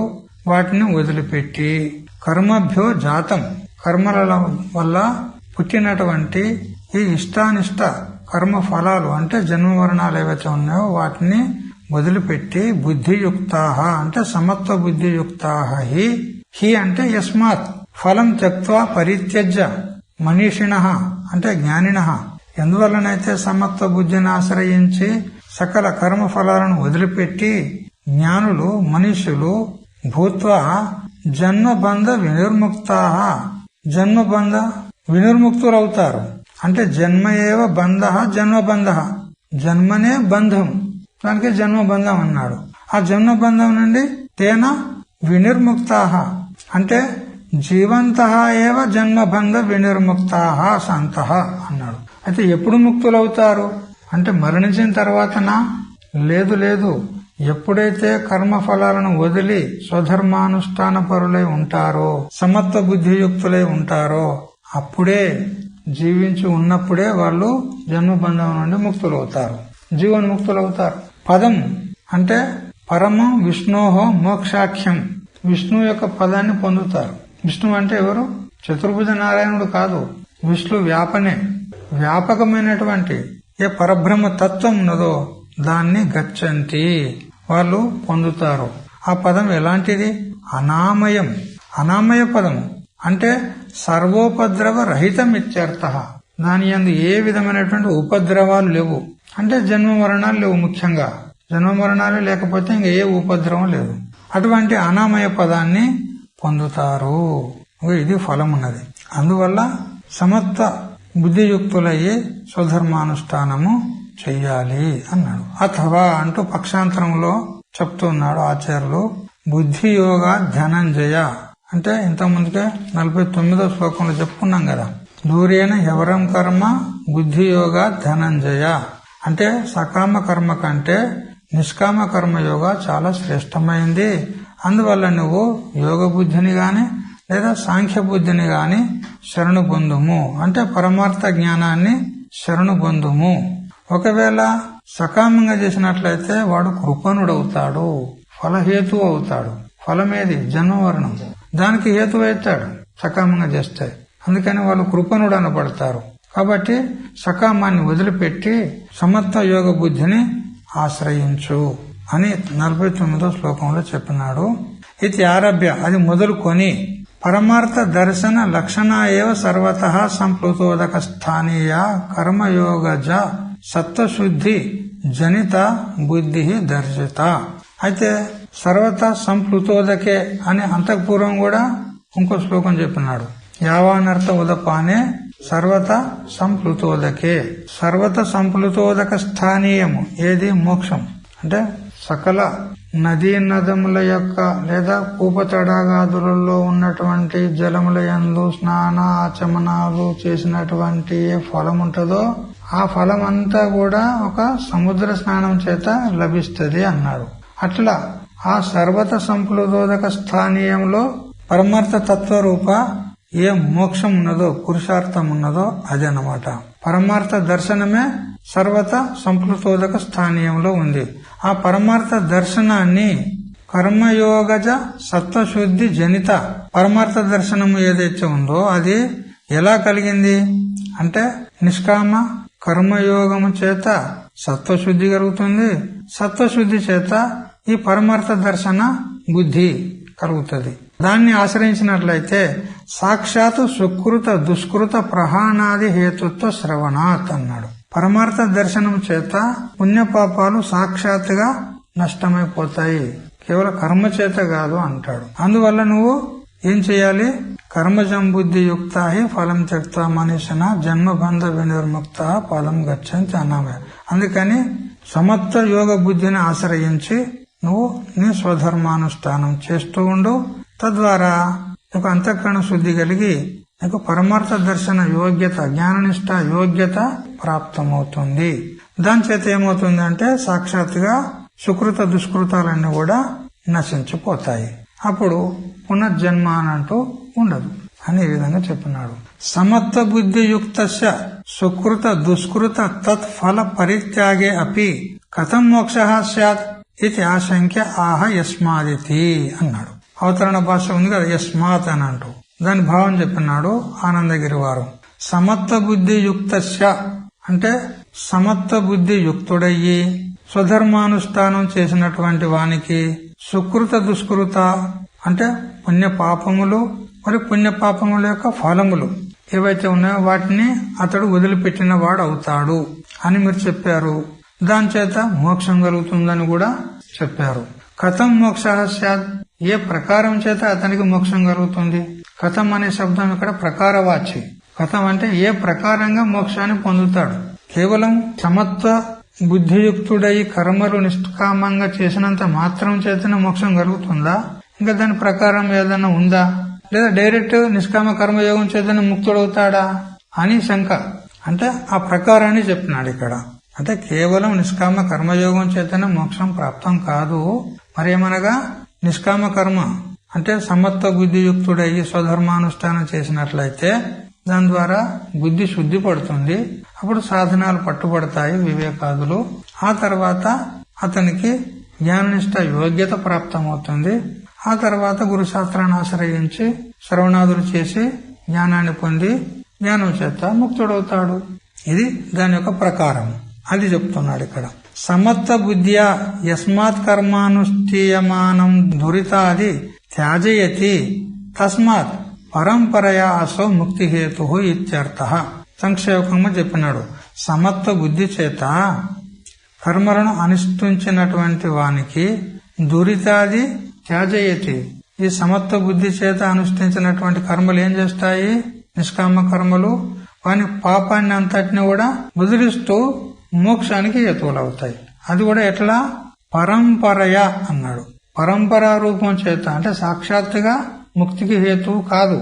వాటిని వదిలిపెట్టి కర్మభ్యో జాతం, కర్మల వల్ల పుట్టినటువంటి ఈ ఇష్టానిష్ట కర్మ ఫలాలు అంటే జన్మ మరణాలు ఏవైతే ఉన్నాయో వాటిని వదిలిపెట్టి బుద్ధియుక్తాహ అంటే సమత్వ బుద్ధియుక్తాహ హి అంటే యస్మాత్ ఫలం త్యక్త్వా పరిత్యజ్య మనీషిణః అంటే జ్ఞానినః. ఎందువల్లనైతే సమత్వ బుద్ధిని ఆశ్రయించి సకల కర్మ ఫలాలను వదిలిపెట్టి జ్ఞానులు మనుష్యులు భూత్వా జన్మబంధ వినిర్ముక్తాః, జన్మబంధ వినిర్ముక్తులవుతారు. అంటే జన్మ ఏవ బంధ జన్మబంధ, జన్మనే బంధం, దానికి జన్మబంధం అన్నాడు. ఆ జన్మబంధం నుండి తేన వినిర్ముక్తాః అంటే జీవంతః ఏవ జన్మబంధ వినిర్ముక్తాః సంతః అన్నాడు. అయితే ఎప్పుడు ముక్తులవుతారు అంటే మరణించిన తర్వాతనా? లేదు, ఎప్పుడైతే కర్మ ఫలాలను వదిలి స్వధర్మానుష్ఠాన పరులై ఉంటారో, సమత్వ బుద్ధియుక్తులై ఉంటారో అప్పుడే, జీవించి ఉన్నప్పుడే వాళ్ళు జన్మబంధం నుండి ముక్తులవుతారు, జీవన్ముక్తులవుతారు. పదం అంటే పరమం విష్ణోహో మోక్షాఖ్యం, విష్ణు యొక్క పదాన్ని పొందుతారు. విష్ణు అంటే ఎవరు? చతుర్భుజ నారాయణుడు కాదు, విష్ణు వ్యాపనే, వ్యాపకమైనటువంటి ఏ పరబ్రహ్మ తత్వం ఉన్నదో దాన్ని గచ్చంతి, వాళ్ళు పొందుతారు. ఆ పదం ఎలాంటిది? అనామయం, అనామయ పదము అంటే సర్వోపద్రవ రహితం ఇత్యర్థః. దాని యందు ఏ విధమైనటువంటి ఉపద్రవాలు లేవు, అంటే జన్మ మరణాలు లేవు. ముఖ్యంగా జన్మ మరణాలు లేకపోతే ఇంకా ఏ ఉపద్రవం లేదు. అటువంటి అనామయ పదాన్ని పొందుతారు. ఇది ఫలం ఉన్నది. అందువల్ల సమత్వ బుద్ధియుక్తులయ్యి స్వధర్మానుష్ఠానము చెయ్యాలి అన్నాడు. అథవా అంటూ పక్షాంతరంలో చెప్తున్నాడు ఆచార్యులు. బుద్ధి యోగ ధనంజయ అంటే ఇంతకుముందుకే 49వ శ్లోకంలో చెప్పుకున్నాం కదా. దూరేణ ఎవరం కర్మ బుద్ధి యోగ ధనంజయ అంటే సకామ కర్మ కంటే నిష్కామ కర్మయోగ చాలా శ్రేష్టమైంది. అందువల్ల నువ్వు యోగ బుద్ధిని గాని లేదా సాంఖ్య బుద్ధిని గాని శరణు పొందుము, అంటే పరమార్థ జ్ఞానాన్ని శరణు పొందుము. ఒకవేళ సకామంగా చేసినట్లయితే వాడు కృపణుడవుతాడు, ఫలహేతు అవుతాడు. ఫలమేది? జన్మవరణం, దానికి హేతు అవుతాడు సకామంగా చేస్తే. అందుకని వాళ్ళు కృపణుడు అనబడతారు. కాబట్టి సకామాన్ని వదిలిపెట్టి సమత్వ యోగ బుద్ధిని ఆశ్రయించు అని 49వ శ్లోకంలో చెప్పినాడు. ఇది ఆరభ్య, అది మొదలుకొని పరమార్థ దర్శన లక్షణ ఏవ సర్వతః సంప్లుతోదక స్థానీయ కర్మయోగజ సత్వశుద్ధి జనిత బుద్ధి దర్శిత. అయితే సర్వత సంప్లుతోదకే అని అంతఃపూర్వం కూడా ఇంకో శ్లోకం చెప్పినాడు. యావానర్థ ఉదపానే సర్వత సంప్లుతోదకే. సర్వత సంప్లుతోదక స్థానీయము ఏది? మోక్షం. అంటే సకల నదీ నదముల యొక్క లేదా కూపతడాగాదులలో ఉన్నటువంటి జలముల యందు స్నాన ఆచమనాలు చేసినటువంటి ఏ ఫలం ఉంటుందో ఆ ఫలం అంతా కూడా ఒక సముద్ర స్నానం చేత లభిస్తుంది అన్నాడు. అట్లా ఆ సర్వత సంప్లుతోదక స్థానీయంలో పరమార్థ తత్వరూప ఏ మోక్షం ఉన్నదో, పురుషార్థం ఉన్నదో అదనమాట. పరమార్థ దర్శనమే సర్వత సంప్లుతోదక స్థానీయంలో ఉంది. ఆ పరమార్థ దర్శనాన్ని కర్మయోగజ సత్వశుద్ధి జనిత పరమార్థ దర్శనం ఏదైతే ఉందో అది ఎలా కలిగింది అంటే నిష్కామ కర్మయోగము చేత సత్వశుద్ధి కలుగుతుంది. సత్వశుద్ధి చేత ఈ పరమార్థ దర్శన బుద్ధి కలుగుతుంది. దాన్ని ఆశ్రయించినట్లయితే సాక్షాత్ సుకృత దుష్కృత ప్రహాణాది హేతుత్వ శ్రవణాత్ అన్నాడు. పరమార్థ దర్శనం చేత పుణ్యపాపాలు సాక్షాత్తుగా నష్టమైపోతాయి, కేవలం కర్మ చేత కాదు అంటాడు. అందువల్ల నువ్వు ఏం చెయ్యాలి? కర్మజం బుద్ధి యుక్త ఫలం త్యక్త మనిషిన జన్మబంధ వినిర్ముక్త పదం గచ్చంతి అన్నామే. అందుకని సమత్వ యోగ బుద్ధిని ఆశ్రయించి నువ్వు నీ స్వధర్మానుష్ఠానం చేస్తూ ఉండు. తద్వారా నీకు అంతఃకరణ శుద్ధి కలిగి నీకు పరమార్థ దర్శన యోగ్యత, జ్ఞాననిష్ట యోగ్యత ప్రాప్తమవుతుంది. దాని చేత ఏమవుతుంది అంటే సాక్షాత్తుగా సుకృత దుష్కృతాలన్నీ కూడా నశించిపోతాయి. అప్పుడు పునర్జన్మ అనంటూ ఉండదు అని ఈ విధంగా చెప్పినాడు. సమత్వ బుద్ధియుక్త సుకృత దుష్కృత తత్ఫల పరిత్యాగే అపి కథం మోక్ష స్యాత్ ఇది ఆశంక్య ఆహ యస్మాదితి అన్నాడు. అవతరణ భాష ఉంది కదా, యస్మాత్ అని అంటూ దాని భావం చెప్పినాడు ఆనందగిరి వారు. సమత్వ బుద్ధియుక్త అంటే సమత్వ బుద్ధి యుక్తుడయ్యి స్వధర్మానుష్ఠానం చేసినటువంటి వానికి సుకృత దుష్కృత అంటే పుణ్య పాపములు మరి పుణ్య పాపముల యొక్క ఫలములు ఏవైతే ఉన్నాయో వాటిని అతడు వదిలిపెట్టిన వాడు అవుతాడు అని మీరు చెప్పారు. దాని చేత మోక్షం కలుగుతుందని కూడా చెప్పారు. కథం మోక్ష స్యాత్, ఏ ప్రకారం చేత అతనికి మోక్షం కలుగుతుంది? కథం అనే శబ్దం ఇక్కడ ప్రకారవాచి. కథం అంటే ఏ ప్రకారంగా మోక్షాన్ని పొందుతాడు. కేవలం సమత్వ బుద్ధియుక్తుడై కర్మలు నిష్కామంగా చేసినంత మాత్రం చేతనే మోక్షం కలుగుతుందా? ఇంకా దాని ప్రకారం ఏదైనా ఉందా? లేదా డైరెక్ట్ నిష్కామ కర్మయోగం చేతనే ముక్తుడవుతాడా అని శంక. అంటే ఆ ప్రకారాన్ని చెప్పినాడు ఇక్కడ. అంటే కేవలం నిష్కామ కర్మయోగం చేతనే మోక్షం ప్రాప్తం కాదు. మరేమనగా నిష్కామ కర్మ అంటే సమత్వ బుద్ధియుక్తుడయ్యి స్వధర్మానుష్ఠానం చేసినట్లయితే దాని ద్వారా బుద్ధి శుద్ధి పడుతుంది. అప్పుడు సాధనాలు పట్టుబడతాయి, వివేకాదులు. ఆ తర్వాత అతనికి జ్ఞాననిష్ట యోగ్యత ప్రాప్తమవుతుంది. ఆ తర్వాత గురుశాస్త్రాన్ని ఆశ్రయించి శ్రవణాదులు చేసి జ్ఞానాన్ని పొంది జ్ఞానం చేత ముక్తుడవుతాడు. ఇది దాని యొక్క ప్రకారం. అది చెప్తున్నాడు ఇక్కడ. సమత్వ బుద్ధ్యా యస్మాత్ కర్మానుష్ఠీయమానం దురితాది త్యాజయతి తస్మాత్ పరంపరయా అసో ముక్తి హేతు ఇత్యర్థ. సంక్షేపంగా చెప్పినాడు. సమత్వ బుద్ధి చేత కర్మలను అనుష్ఠించినటువంటి వానికి దురితాది త్యాజయతి. ఈ సమత్వ బుద్ధి చేత అనుష్ఠించినటువంటి కర్మలు ఏం చేస్తాయి? నిష్కామ కర్మలు వాని పాపాన్ని అంతటిని కూడా వదిలిస్తూ మోక్షానికి హేతువులవుతాయి. అది కూడా ఎట్లా? పరంపరయ అన్నాడు. పరంపరా రూపం చేత అంటే సాక్షాత్తుగా ముక్తికి హేతువు కాదు.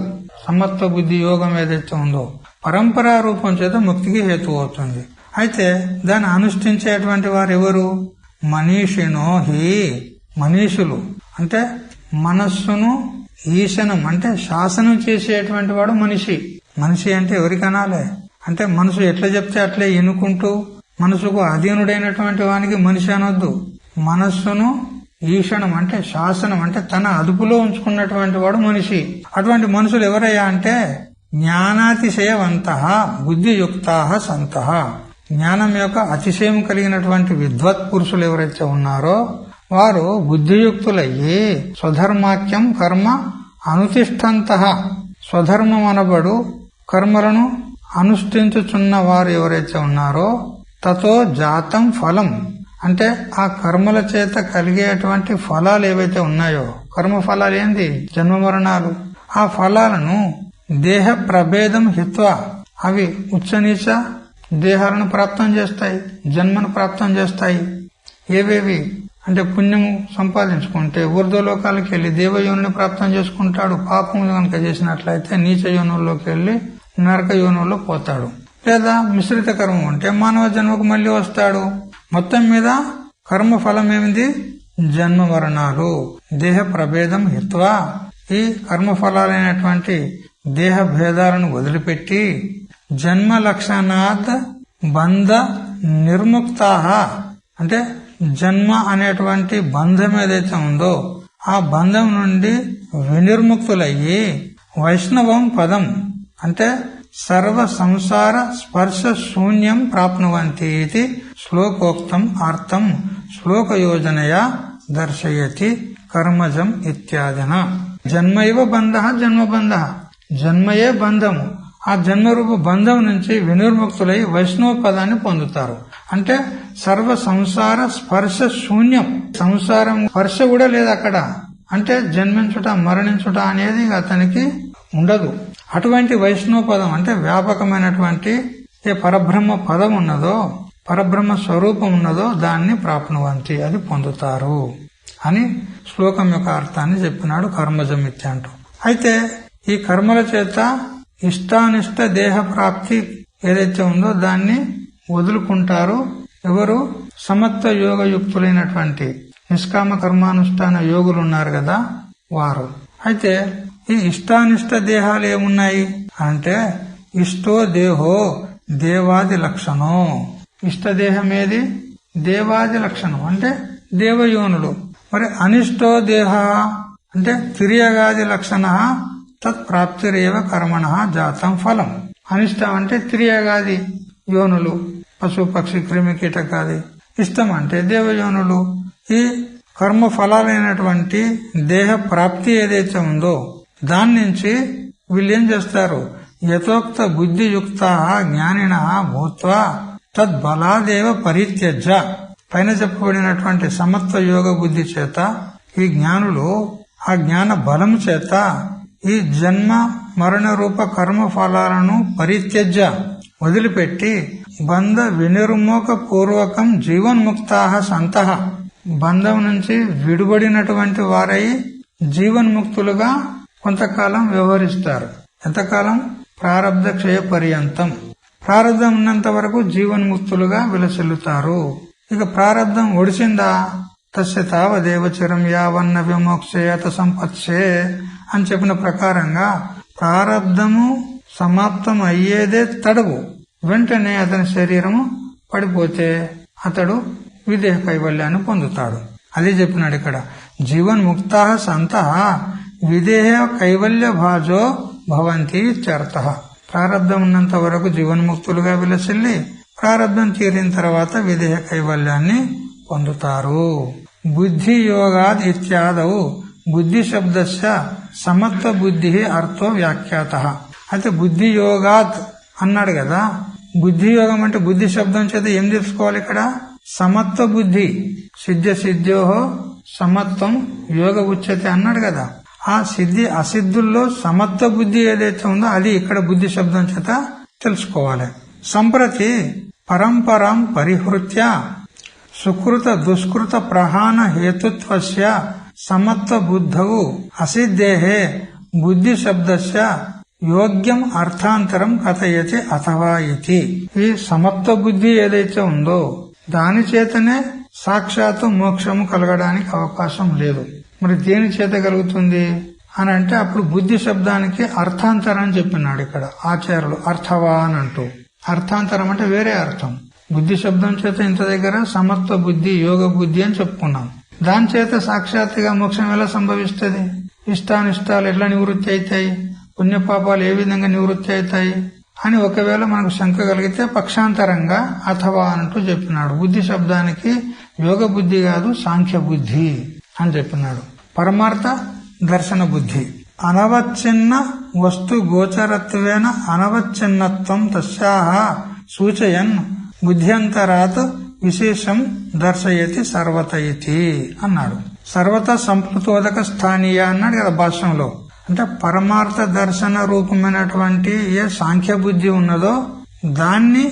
సమత్వ బుద్ధి యోగం ఏదైతే ఉందో పరంపరా రూపం చేత ముక్తికి హేతువు అవుతుంది. అయితే దాన్ని అనుష్ఠించేటువంటి వారు ఎవరు? మనీషినో హి, మనీషులు అంటే మనస్సును ఈశనం అంటే శాసనం చేసేటువంటి వాడు మనిషి. మనిషి అంటే ఎవరికనాలే? అంటే మనసు ఎట్లా చెప్తే అట్లే ఎన్నుకుంటూ మనసుకు అధీనుడైనటువంటి వానికి మనిషి అనొద్దు. మనస్సును ఈషణం అంటే శాసనం అంటే తన అదుపులో ఉంచుకున్నటువంటి వాడు మనిషి. అటువంటి మనుషులు ఎవరయ్యా అంటే జ్ఞానాతిశయవంత బుద్ధియుక్తా సంత. జ్ఞానం యొక్క అతిశయం కలిగినటువంటి విద్వత్ పురుషులు ఎవరైతే ఉన్నారో వారు బుద్ధియుక్తులయ్యి స్వధర్మాఖ్యం కర్మ అనుతిష్టంత. స్వధర్మం అనబడు కర్మలను అనుష్ఠించుచున్న వారు ఎవరైతే ఉన్నారో తతో జాతం ఫలం అంటే ఆ కర్మల చేత కలిగేటువంటి ఫలాలు ఏవైతే ఉన్నాయో, కర్మ ఫలాలు ఏంది? జన్మ మరణాలు. ఆ ఫలాలను దేహ ప్రభేదం హిత్వా అవి ఉచ్చనీచ దేహాలను ప్రాప్తం చేస్తాయి, జన్మను ప్రాప్తం చేస్తాయి. ఏవేవి అంటే పుణ్యము సంపాదించుకుంటే ఊర్ధ్వలోకాలకు వెళ్లి దేవయోనిని ప్రాప్తం చేసుకుంటాడు. పాపం కనుక చేసినట్లయితే నీచ యోనుల్లోకి వెళ్లి నరక యోనుల్లో పోతాడు. లేదా మిశ్రిత కర్మ ఉంటే మానవ జన్మకు మళ్లీ వస్తాడు. మొత్తం మీద కర్మ ఫలం ఏమిది? జన్మ మరణాలు. దేహ ప్రభేదం హిత్వా ఈ కర్మ ఫలాలైనటువంటి దేహ భేదాలను వదిలిపెట్టి జన్మ లక్షణాత్ బంధ నిర్ముక్తా అంటే జన్మ అనేటువంటి బంధం ఏదైతే ఉందో ఆ బంధం నుండి వినిర్ముక్తులయ్యి వైష్ణవం పదం అంటే సర్వ సంసార స్పర్శ శూన్యం ప్రాప్నువంతి ఇది శ్లోకోక్తం అర్థం శ్లోకయోజనయా దర్శయతి కర్మజం ఇత్యాదిన. జన్మైవ బంధ జన్మబంధ, జన్మయే బంధము. ఆ జన్మరూప బంధం నుంచి వినిర్ముక్తులై వైష్ణవ పదాన్ని పొందుతారు. అంటే సర్వ సంసార స్పర్శ శూన్యం, సంసారం స్పర్శ కూడా లేదు అక్కడ. అంటే జన్మించుట మరణించుట అనేది అతనికి ఉండదు. అటువంటి వైష్ణవ పదం అంటే వ్యాపకమైనటువంటి ఏ పరబ్రహ్మ పదం ఉన్నదో, పరబ్రహ్మ స్వరూపం ఉన్నదో దాన్ని ప్రాప్నువంతి అది పొందుతారు. అని శ్లోకం యొక్క అర్థాన్ని చెప్పినాడు కర్మజమిత్య అంటూ. అయితే ఈ కర్మల చేత ఇష్టానిష్ట దేహ ప్రాప్తి ఏదైతే ఉందో దాన్ని వదులుకుంటారు ఎవరు? సమత్వ యోగయుక్తులైనటువంటి నిష్కామ కర్మానుష్ఠాన యోగులు ఉన్నారు కదా వారు. అయితే ఈ ఇష్టానిష్ట దేహాలు ఏమున్నాయి అంటే ఇష్టో దేహో దేవాది లక్షణం. ఇష్టదేహం ఏది? దేవాది లక్షణం అంటే దేవయోనులు. మరి అనిష్టో దేహ అంటే తిరియగాది లక్షణ తత్ప్రాప్తిరేవ కర్మణ జాతం ఫలం. అనిష్టం అంటే తిరియగాది యోనులు, పశు పక్షి క్రిమి కీటకాది. ఇష్టం అంటే దేవయోనులు. ఈ కర్మ ఫలాలైనటువంటి దేహ ప్రాప్తి ఏదైతే ఉందో దాని నుంచి వీళ్ళేం చేస్తారు? యథోక్త బుద్ధియుక్త జ్ఞానిన భూత్వా తద్బలాదేవ పరిత్యజ్య. పైన చెప్పబడినటువంటి సమత్వ యోగ బుద్ధి చేత ఈ జ్ఞానులు ఆ జ్ఞాన బలం చేత ఈ జన్మ మరణ రూప కర్మ ఫలాలను పరిత్యజ్య వదిలిపెట్టి బంధ వినిర్మోక పూర్వకం జీవన్ముక్తా సంతః బంధం నుంచి విడుబడినటువంటి వారై జీవన్ముక్తులుగా కొంతకాలం వ్యవహరిస్తారు. ఎంతకాలం? ప్రారబ్ధ క్షయ పర్యంతం. ప్రారబ్ధం ఉన్నంత వరకు జీవన్ముక్తులుగా విలసిల్లుతారు. ఇక ప్రారబ్ధం ఒడిసిందా తస్య తావదేవ చిరం యావన్న విమోక్షేయత సంపత్సే అని చెప్పిన ప్రకారంగా ప్రారబ్ధము సమాప్తం అయ్యేదే తడవు. వెంటనే అతని శరీరము పడిపోతే అతడు విదేహ కైవల్యాన్ని పొందుతాడు. అదే చెప్పినాడు ఇక్కడ. జీవన్ముక్తా సంతః విదేహ కైవల్య భాజో భవంతి ఇత్యర్థ. ప్రారబ్ధం ఉన్నంత వరకు జీవన్ముక్తులుగా విలసిల్లి ప్రారబ్ధం తీరిన తర్వాత విదేహ కైవల్యాన్ని పొందుతారు. బుద్ధి యోగాద్ ఇత్యాదౌ బుద్ధి శబ్దస్య సమత్వ బుద్ధి అర్థో వ్యాఖ్యాత. అయితే బుద్ధి యోగాత్ అన్నాడు కదా. బుద్ధి యోగం అంటే బుద్ధి శబ్దం చేత ఏం తెలుసుకోవాలి ఇక్కడ? సమత్వ బుద్ధి. సిద్ధ్య సిద్ధ్యోహో సమత్వం యోగ ఉచ్యతే అన్నాడు కదా. ఆ సిద్ధి అసిద్ధుల్లో సమత్వ బుద్ధి ఏదైతే ఉందో అది ఇక్కడ బుద్ధి శబ్దం చేత తెలుసుకోవాలి. సంప్రతి పరంపరం పరిహృత్య సుకృత దుష్కృత ప్రహాణ హేతుత్వస్య సమత్వ బుద్ధవు అసిద్ధేహే బుద్ధి శబ్దస్య యోగ్యం అర్థాంతరం కథయతి అథవా ఇతి. ఈ సమత్వ బుద్ధి ఏదైతే ఉందో దాని చేతనే సాక్షాత్తు మోక్షము కలగడానికి అవకాశం లేదు. మరి దేని చేత కలుగుతుంది అని అంటే అప్పుడు బుద్ధి శబ్దానికి అర్థాంతరం అని చెప్పినాడు ఇక్కడ ఆచార్యులు. అర్థవా అని అంటూ అర్థాంతరం అంటే వేరే అర్థం. బుద్ధి శబ్దం చేత ఇంత దగ్గర సమత్వ బుద్ధి యోగ బుద్ధి అని చెప్పుకున్నాం. దాని చేత సాక్షాత్తుగా మోక్షం ఎలా సంభవిస్తుంది? ఇష్టానిష్టాలు ఎట్లా నివృత్తి అవుతాయి? పుణ్యపాపాలు ఏ విధంగా నివృత్తి అవుతాయి అని ఒకవేళ మనకు శంక కలిగితే పక్షాంతరంగా అథవా అంటూ చెప్పినాడు. బుద్ధి శబ్దానికి యోగ బుద్ధి కాదు సాంఖ్య బుద్ధి అని చెప్పినాడు. పరమార్థ దర్శన బుద్ధి. అనవచ్ఛిన్న వస్తు గోచరత్వేన అనవచ్ఛిన్నత్వం తస్యాహ సూచయన్ బుద్ధ్యంతరాత్ విశేషం దర్శయతి సర్వత ఇతి అన్నాడు. సర్వత సంప్లుతోదక స్థానీయ అన్నాడు కదా భాష్యంలో. అంటే పరమార్థ దర్శన రూపమైనటువంటి ఏ సాంఖ్య బుద్ధి ఉన్నదో దాన్ని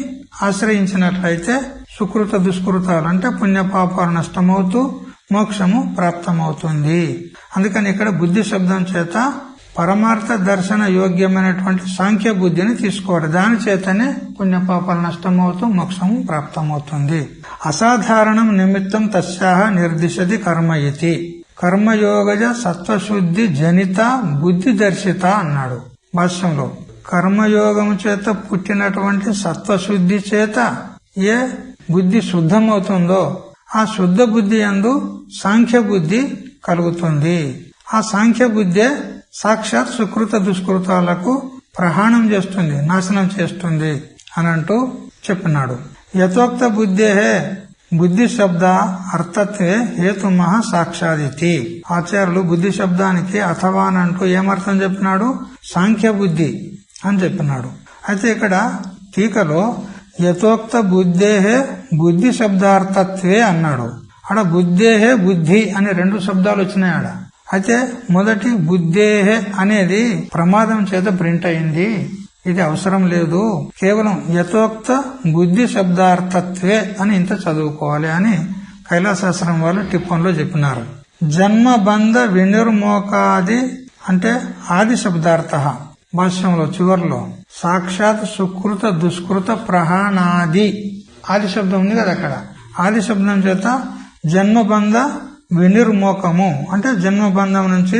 ఆశ్రయించినట్లయితే సుకృత దుష్కృతాలు అంటే పుణ్యపాపాలు నష్టమవుతూ మోక్షము ప్రాప్తమవుతుంది. అందుకని ఇక్కడ బుద్ధి శబ్దం చేత పరమార్థ దర్శన యోగ్యమైనటువంటి సాంఖ్య బుద్ధిని తీసుకోవాలి. దాని చేతనే పుణ్యపాపాలు నష్టమవుతూ మోక్షము ప్రాప్తమవుతుంది. అసాధారణం నిమిత్తం తస్యాహ నిర్దిశతి కర్మ ఇతి. కర్మయోగజ సత్వశుద్ధి జనిత బుద్ధి దర్శిత అన్నాడు భాష్యంలో. కర్మయోగము చేత పుట్టినటువంటి సత్వశుద్ధి చేత ఏ బుద్ధి శుద్ధమవుతుందో ఆ శుద్ధ బుద్ధి యందు సాంఖ్య బుద్ధి కలుగుతుంది. ఆ సాంఖ్య బుద్ధే సాక్షాత్ సుకృత దుష్కృతాలకు ప్రహాణం చేస్తుంది, నాశనం చేస్తుంది అని అంటూ చెప్పినాడు. యథోక్త బుద్ధేహే బుద్ధి శబ్ద అర్థత్వే హేతుమః సాక్షాదితి. ఆచార్యులు బుద్ధి శబ్దానికి అథవా అని అంటూ ఏమర్థం చెప్పినాడు? సాంఖ్య బుద్ధి అని చెప్పినాడు. అయితే ఇక్కడ టీకలో యథోక్త బుద్ధేహే బుద్ధి శబ్దార్థత్వే అన్నాడు. ఆడ బుద్ధేహే బుద్ధి అనే రెండు శబ్దాలు వచ్చినాయి ఆడ. అయితే మొదటి బుద్ధేహే అనేది ప్రమాదం చేత ప్రింట్ అయింది, ఇది అవసరం లేదు, కేవలం యథోక్త బుద్ధి శబ్దార్థత్వే అని ఇంత చదువుకోవాలి అని కైలాసాశ్రమం వాళ్ళు టిప్పన్లో చెప్పినారు. జన్మబంధ వినిర్మోకాది అంటే ఆది శబ్దార్థ భాష్యంలో చివర్లో సాక్షాత్ సుకృత దుష్కృత ప్రహాణాది ఆది శబ్దం ఉంది కదా అక్కడ. ఆది శబ్దం చేత జన్మబంధ వినిర్మోకము అంటే జన్మబంధం నుంచి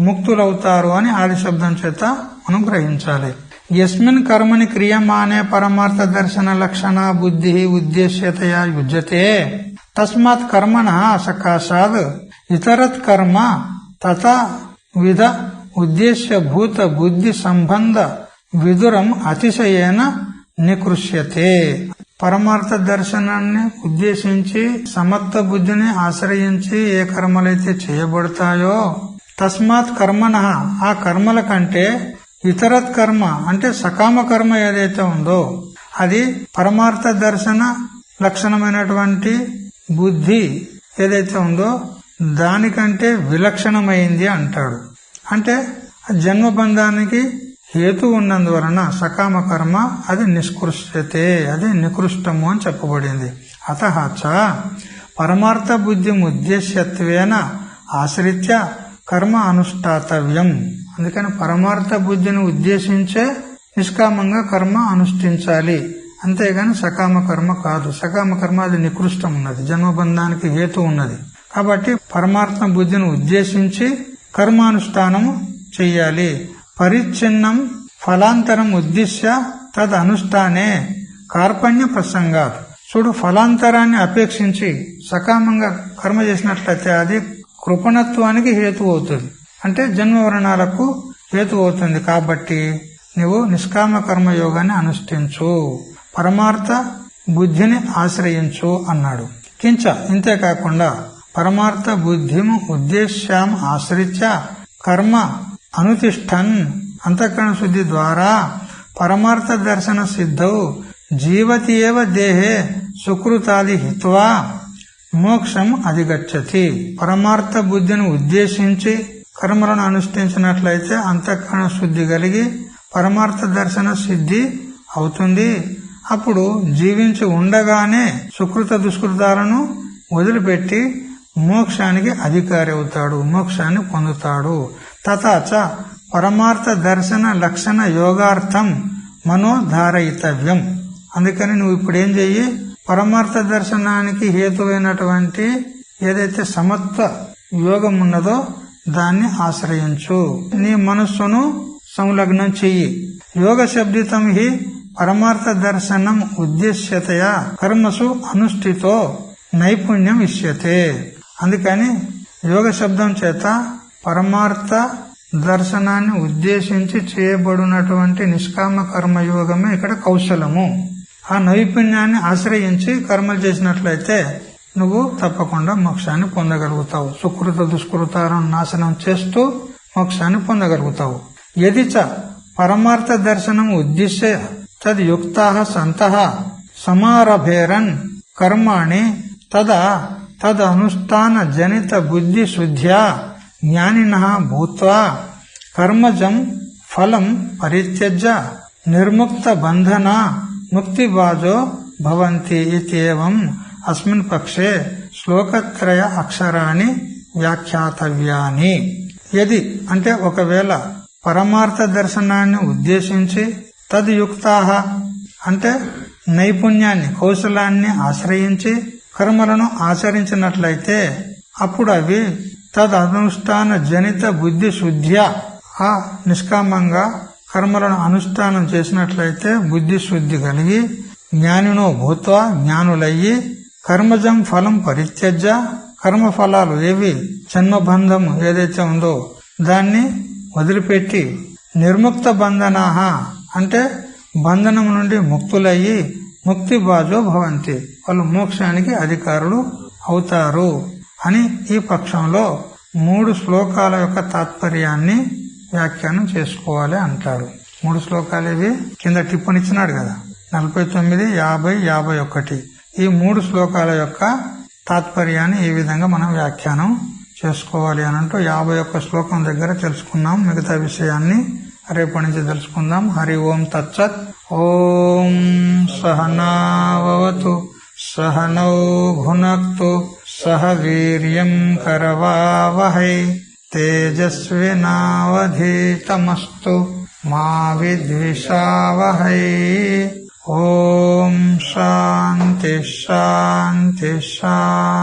ముక్తులవుతారు అని ఆది శబ్దం చేత మనం గ్రహించాలి. యస్మిన్ కర్మని క్రియమానే పరమార్థ దర్శన లక్షణ బుద్ధి ఉద్దేశ్యతయా యుజ్యతే తస్మాత్ కర్మణ సకాశాద్ ఇతరత్ కర్మ తథా విధ ఉద్దేశ్యభూత బుద్ధి సంబంధ విదురం అతిశయేన నికృష్యతే. పరమార్థ దర్శనాన్ని ఉద్దేశించి సమర్థ బుద్ధిని ఆశ్రయించి ఏ కర్మలైతే చేయబడతాయో తస్మాత్ కర్మణ ఆ కర్మల కంటే ఇతరత్ కర్మ అంటే సకామ కర్మ ఏదైతే ఉందో అది పరమార్థ దర్శన లక్షణమైనటువంటి బుద్ధి ఏదైతే ఉందో దానికంటే విలక్షణమైంది అంటాడు. అంటే జన్మబంధానికి హేతు ఉన్నందువలన సకామ కర్మ అది నిష్కృష్యతే, అది నికృష్టము అని చెప్పబడింది. అతః చ పరమార్థ బుద్ధి ఉద్దేశ్యత్వేన ఆశ్రిత్య కర్మ అనుష్ఠాతవ్యం. అందుకని పరమార్థ బుద్ధిని ఉద్దేశించే నిష్కామంగా కర్మ అనుష్ఠించాలి, అంతేగాని సకామ కర్మ కాదు. సకామ కర్మ అది నికృష్టం ఉన్నది, జన్మబంధానికి హేతు ఉన్నది. కాబట్టి పరమార్థ బుద్ధిని ఉద్దేశించి కర్మానుష్ఠానము చెయ్యాలి. పరిచ్ఛిన్నం ఫలాంతరం ఉద్దేశ్య తద్ అనుష్ఠానే కార్పణ్య ప్రసంగాత్. చూడు, ఫలాంతరాన్ని అపేక్షించి సకామంగా కర్మ చేసినట్లయితే అది కృపణత్వానికి హేతు అవుతుంది, అంటే జన్మవరణాలకు హేతు అవుతుంది. కాబట్టి నువ్వు నిష్కామ కర్మయోగాన్ని అనుష్ఠించు, పరమార్థ బుద్ధిని ఆశ్రయించు అన్నాడు. కించ ఇంతేకాకుండా పరమార్థ బుద్ధిము ఉద్దేశ్యాం ఆశ్రిత్య కర్మ అనుతిష్టన్ అంతఃకరణ శుద్ధి ద్వారా పరమార్థ దర్శన సిద్ధౌ జీవతి ఏవ దేహే సుకృతాది హిత్వా మోక్షం అధిగచ్చతి. పరమార్థ బుద్ధిని ఉద్దేశించి కర్మలను అనుష్ఠించినట్లయితే అంతఃకరణ శుద్ధి కలిగి పరమార్థ దర్శన సిద్ధి అవుతుంది. అప్పుడు జీవించి ఉండగానే సుకృత దుష్కృతాలను వదిలిపెట్టి మోక్షానికి అధికారి అవుతాడు, మోక్షాన్ని పొందుతాడు. తథాచ పరమార్థ దర్శన లక్షణ యోగార్థం మనోధారయితవ్యం. అందుకని నువ్వు ఇప్పుడు ఏం చెయ్యి, పరమార్థ దర్శనానికి హేతువైనటువంటి ఏదైతే సమత్వ యోగం ఉన్నదో దాన్ని ఆశ్రయించు, నీ మనస్సును సంలగ్నం చెయ్యి. యోగ శబ్దితం హి పరమార్థ దర్శనం ఉద్దేశ్యతయా కర్మసు అనుష్ఠితో నైపుణ్యం ఇష్యతే. అందుకని యోగ శబ్దం చేత పరమార్థ దర్శనాన్ని ఉద్దేశించి చేయబడినటువంటి నిష్కామ కర్మయోగమే ఇక్కడ కౌశలము. ఆ నైపుణ్యాన్ని ఆశ్రయించి కర్మలు చేసినట్లయితే నువ్వు తప్పకుండా మోక్షాన్ని పొందగలుగుతావు. సుకృత దుష్కృతాలను నాశనం చేస్తూ మోక్షాన్ని పొందగలుగుతావు. యదిచ పరమార్థ దర్శనం ఉద్దేశ్య తద్యుక్తాః సంతః సమారభేరన్ కర్మాణి తదా తద్ అనుష్ఠాన జనిత బుద్ధి శుద్ధ్యా జ్ఞానినః భూత్వా కర్మజం ఫలం పరిత్యజ్య నిర్ముక్త బంధన ముక్తిబాజో భవంతి ఇత్యేవం అస్మిన్ పక్షే శ్లోకత్రయ అక్షరాన్ని వ్యాఖ్యాతవ్యాని. యది అంటే ఒకవేళ పరమార్థ దర్శనాన్ని ఉద్దేశించి తద్యుక్తాః అంటే నైపుణ్యాన్ని కౌశలాన్ని ఆశ్రయించి కర్మలను ఆచరించినట్లయితే అప్పుడు అవి తదనుష్ఠాన జనిత బుద్ధి శుద్ధ్యా ఆ నిష్కామంగా కర్మలను అనుష్ఠానం చేసినట్లయితే బుద్ధి శుద్ధి కలిగి జ్ఞానినో భూత్వా జ్ఞానులయ్యి కర్మజం ఫలం పరిత్యజ్య కర్మ ఫలాలు ఏవి జన్మబంధం ఏదైతే ఉందో దాన్ని వదిలిపెట్టి నిర్ముక్త బంధనాహ అంటే బంధనం నుండి ముక్తులయ్యి ముక్తి బాజో భవంతి వాళ్ళు మోక్షానికి అధికారులు అవుతారు అని ఈ పక్షంలో 3 శ్లోకాల యొక్క తాత్పర్యాన్ని వ్యాఖ్యానం చేసుకోవాలి అంటాడు. 3 శ్లోకాలు ఇవి కింద టిప్పనిచ్చినాడు కదా, 49, 50, 51. ఈ 3 శ్లోకాల యొక్క తాత్పర్యాన్ని ఈ విధంగా మనం వ్యాఖ్యానం చేసుకోవాలి అని అంటూ 51 శ్లోకం దగ్గర తెలుసుకున్నాం. మిగతా విషయాన్ని రేపటి నుంచి తెలుసుకుందాం. హరి ఓం తత్సత్. ఓం సహనావతు సహనౌ భునక్తు సహ వీర్యం కరవావహై తేజస్వినావధీతమస్తు మా విద్విషావహై. ఓం శాంతి శాంతి శాంతి.